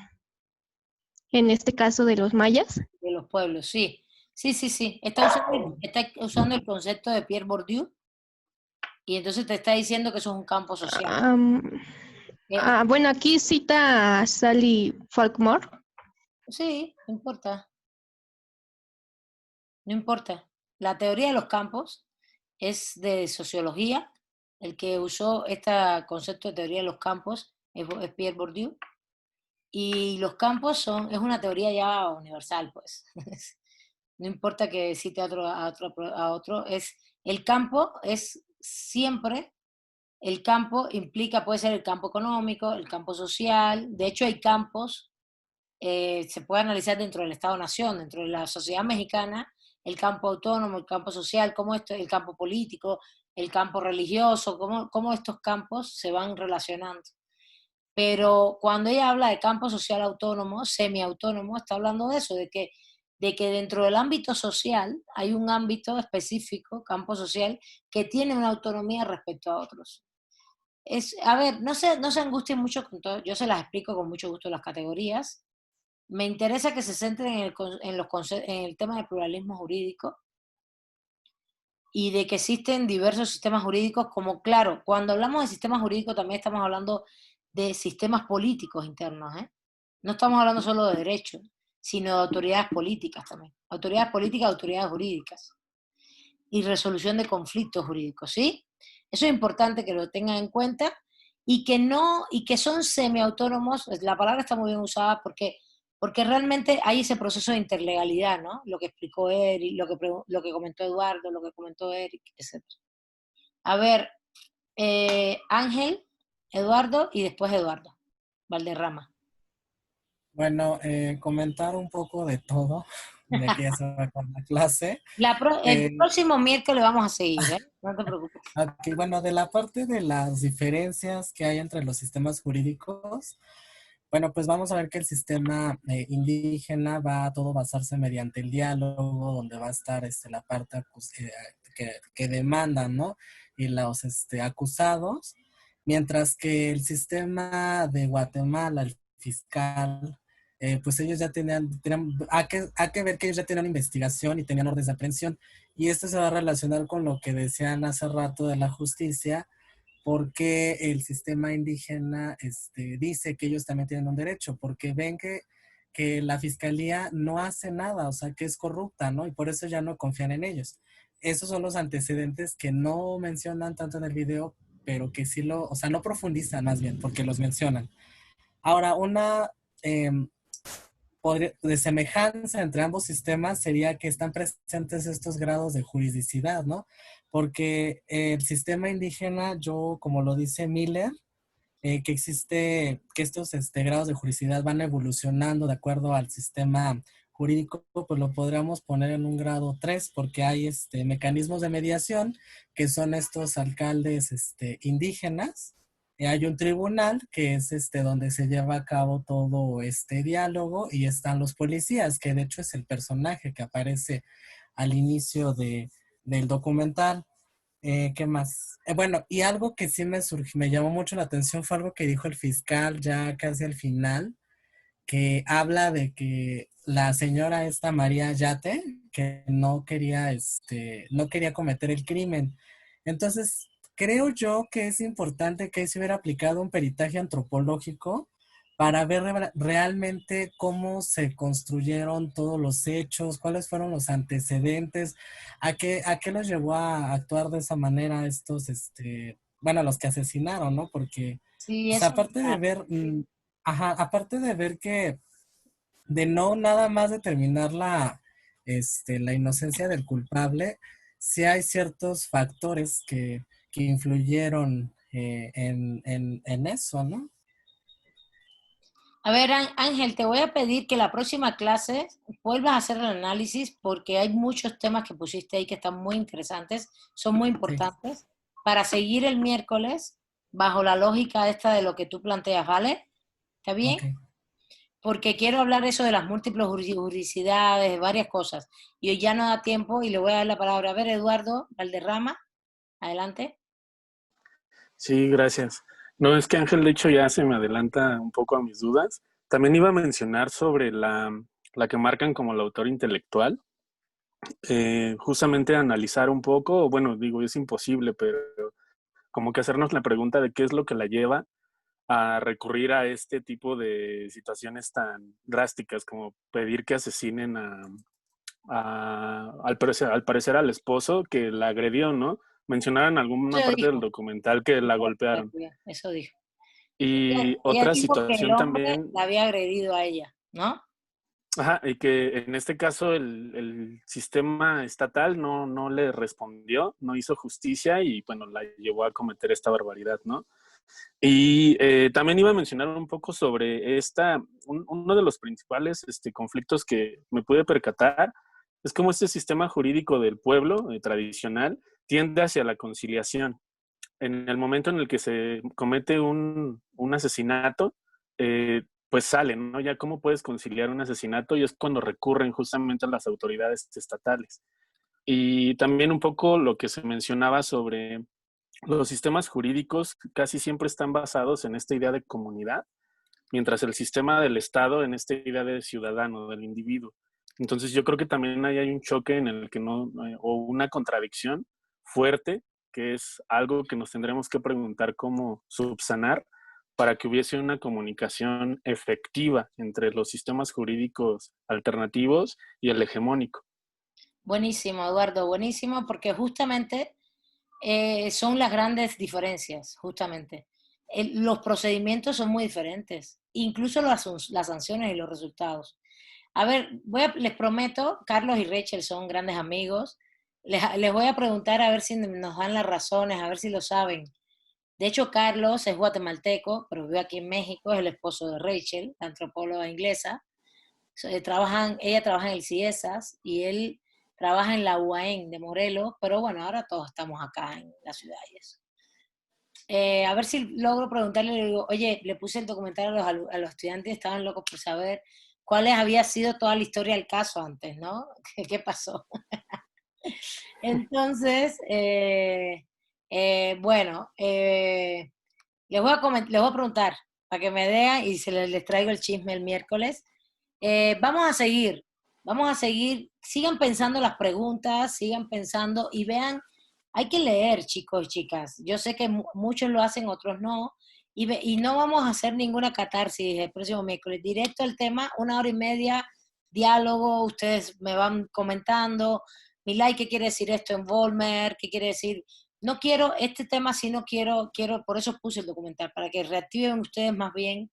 en este caso de los mayas. De los pueblos, sí. Sí, sí, sí. Está usando el concepto de Pierre Bourdieu y entonces te está diciendo que eso es un campo social. Bueno, aquí cita a Sally Falkmore. Sí, no importa. No importa. La teoría de los campos es de sociología. El que usó este concepto de teoría de los campos es Pierre Bourdieu. Y los campos es una teoría ya universal, pues. No importa que cite a otro, el campo es siempre, el campo implica, puede ser el campo económico, el campo social, de hecho hay campos, se puede analizar dentro del Estado-Nación, dentro de la sociedad mexicana, el campo autónomo, el campo social, el campo político, el campo religioso, cómo estos campos se van relacionando. Pero cuando ella habla de campo social autónomo, semiautónomo, está hablando de eso, de que dentro del ámbito social hay un ámbito específico, campo social, que tiene una autonomía respecto a otros. A ver, no se angustien mucho con todo, yo se las explico con mucho gusto las categorías. Me interesa que se centren en el tema del pluralismo jurídico y de que existen diversos sistemas jurídicos, como claro, cuando hablamos de sistemas jurídicos también estamos hablando de sistemas políticos internos, ¿eh? No estamos hablando solo de derechos, sino de autoridades políticas también. Autoridades políticas, autoridades jurídicas. Y resolución de conflictos jurídicos, ¿sí? Eso es importante que lo tengan en cuenta y que son semiautónomos. La palabra está muy bien usada porque realmente hay ese proceso de interlegalidad, ¿no? Lo que explicó Eric, lo que comentó Eduardo, lo que comentó Eric, etc. A ver, Ángel, Eduardo y después Eduardo Valderrama. Bueno, comentar un poco de todo, ya que ya se va con la clase. El próximo miércoles vamos a seguir, ¿eh? No te preocupes. Okay, bueno, de la parte de las diferencias que hay entre los sistemas jurídicos, bueno, pues vamos a ver que el sistema indígena va a todo basarse mediante el diálogo, donde va a estar la parte que demandan, ¿no? Y los acusados, mientras que el sistema de Guatemala, el fiscal, pues ellos ya hay que ver que ellos ya tenían investigación y tenían órdenes de aprehensión, y esto se va a relacionar con lo que decían hace rato de la justicia, porque el sistema indígena dice que ellos también tienen un derecho, porque ven que la fiscalía no hace nada, o sea, que es corrupta, ¿no? Y por eso ya no confían en ellos. Esos son los antecedentes que no mencionan tanto en el video, pero que sí o sea, no profundizan más bien, porque los mencionan. Ahora, una de semejanza entre ambos sistemas sería que están presentes estos grados de juridicidad, ¿no? Porque el sistema indígena, como lo dice Miller, que existe, que estos grados de juridicidad van evolucionando de acuerdo al sistema jurídico, pues lo podríamos poner en un grado 3, porque hay mecanismos de mediación, que son estos alcaldes indígenas. Hay un tribunal que es donde se lleva a cabo todo este diálogo, y están los policías, que de hecho es el personaje que aparece al inicio del documental. ¿Qué más? Bueno, y algo que sí me llamó mucho la atención fue algo que dijo el fiscal ya casi al final, que habla de que la señora esta María Yate, que no quería cometer el crimen. Entonces, creo yo que es importante que se hubiera aplicado un peritaje antropológico para ver realmente cómo se construyeron todos los hechos, cuáles fueron los antecedentes, a qué los llevó a actuar de esa manera estos, bueno, los que asesinaron, ¿no? Porque, Sí, pues, eso. aparte de ver, aparte de ver que, de no nada más determinar la inocencia del culpable, sí hay ciertos factores que influyeron en eso, ¿no? A ver, Ángel, te voy a pedir que la próxima clase vuelvas a hacer el análisis porque hay muchos temas que pusiste ahí que están muy interesantes, son muy Sí. importantes para seguir el miércoles bajo la lógica esta de lo que tú planteas, ¿vale? ¿Está bien? Ok. Porque quiero hablar eso de las múltiples juridicidades, de varias cosas. Y hoy ya no da tiempo y le voy a dar la palabra. A ver, Eduardo Valderrama, adelante. Sí, gracias. No, es que Ángel, de hecho, ya se me adelanta un poco a mis dudas. También iba a mencionar sobre la que marcan como el autor intelectual. Justamente analizar un poco, bueno, digo, es imposible, pero como que hacernos la pregunta de qué es lo que la lleva a recurrir a este tipo de situaciones tan drásticas como pedir que asesinen al parecer al esposo que la agredió, ¿no? Mencionaron en alguna Eso parte del dijo. documental que la golpearon. Eso dijo. Y Ella otra dijo que el situación hombre también, la había agredido a ella, ¿no? ajá, y que en este caso el sistema estatal no le respondió, no hizo justicia y bueno, la llevó a cometer esta barbaridad, ¿no? Y también iba a mencionar un poco sobre uno de los principales conflictos que me pude percatar, es como este sistema jurídico del pueblo tradicional tiende hacia la conciliación. En el momento en el que se comete un asesinato, pues salen, ¿no? Ya cómo puedes conciliar un asesinato y es cuando recurren justamente a las autoridades estatales. Y también un poco lo que se mencionaba sobre los sistemas jurídicos casi siempre están basados en esta idea de comunidad, mientras el sistema del Estado en esta idea de ciudadano, del individuo. Entonces yo creo que también ahí hay un choque en el que o una contradicción fuerte, que es algo que nos tendremos que preguntar cómo subsanar para que hubiese una comunicación efectiva entre los sistemas jurídicos alternativos y el hegemónico. Buenísimo, Eduardo, buenísimo, porque justamente son las grandes diferencias, justamente. Los procedimientos son muy diferentes, incluso las sanciones y los resultados. A ver, les prometo, Carlos y Rachel son grandes amigos, les voy a preguntar a ver si nos dan las razones, a ver si lo saben. De hecho, Carlos es guatemalteco, pero vive aquí en México, es el esposo de Rachel, la antropóloga inglesa. Ella trabaja en el CIESAS y él trabaja en la UAM de Morelos, pero bueno, ahora todos estamos acá en la ciudad y eso. A ver si logro preguntarle, le digo, oye, le puse el documental a los estudiantes, estaban locos por saber cuál había sido toda la historia del caso antes, ¿no? ¿Qué pasó? Entonces, bueno, les voy a preguntar para que me vean y les traigo el chisme el miércoles. Vamos a seguir, sigan pensando las preguntas, sigan pensando y vean, hay que leer, chicos y chicas. Yo sé que muchos lo hacen, otros no, y no vamos a hacer ninguna catarsis el próximo miércoles. Directo al tema, 1 hora y media, diálogo, ustedes me van comentando. Milay, ¿qué quiere decir esto en Volmer? ¿Qué quiere decir? No quiero este tema, si no quiero, por eso puse el documental, para que reactiven ustedes más bien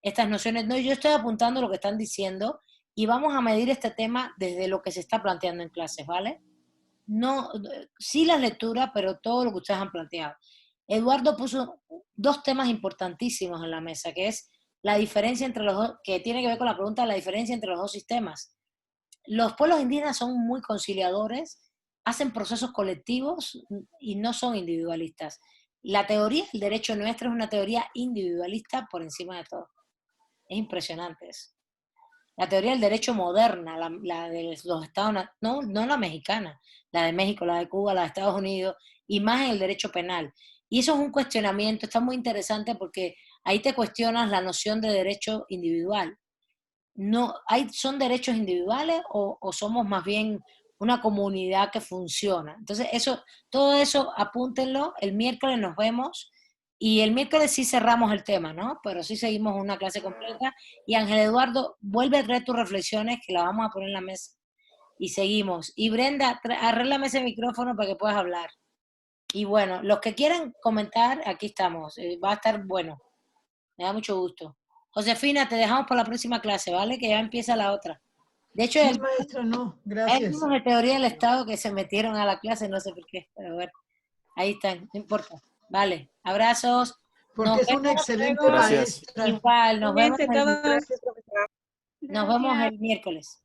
estas nociones. No, yo estoy apuntando lo que están diciendo y vamos a medir este tema desde lo que se está planteando en clases, ¿vale? No, sí las lecturas, pero todo lo que ustedes han planteado. Eduardo puso 2 temas importantísimos en la mesa, que es la diferencia entre los dos, que tiene que ver con la pregunta de la diferencia entre los dos sistemas. Los pueblos indígenas son muy conciliadores, hacen procesos colectivos y no son individualistas. La teoría del derecho nuestro es una teoría individualista por encima de todo. Es impresionante eso. La teoría del derecho moderna, la de los estados, no la mexicana, la de México, la de Cuba, la de Estados Unidos, y más en el derecho penal. Y eso es un cuestionamiento, está muy interesante porque ahí te cuestionas la noción de derecho individual. No, ¿son derechos individuales o somos más bien una comunidad que funciona? Entonces, todo eso apúntenlo, el miércoles nos vemos. Y el miércoles sí cerramos el tema, ¿no? Pero sí seguimos una clase completa. Y Ángel Eduardo, vuelve a traer tus reflexiones, que las vamos a poner en la mesa. Y seguimos. Y Brenda, arréglame ese micrófono para que puedas hablar. Y bueno, los que quieran comentar, aquí estamos. Va a estar bueno. Me da mucho gusto. Josefina, te dejamos para la próxima clase, ¿vale? Que ya empieza la otra. De hecho, Sí, maestra, no, hay gracias. algunos de teoría del Estado que se metieron a la clase, no sé por qué, pero bueno, ahí están, no importa. Vale, abrazos. Porque es una excelente Gracias. maestra. Igual, nos vemos Gracias, el miércoles.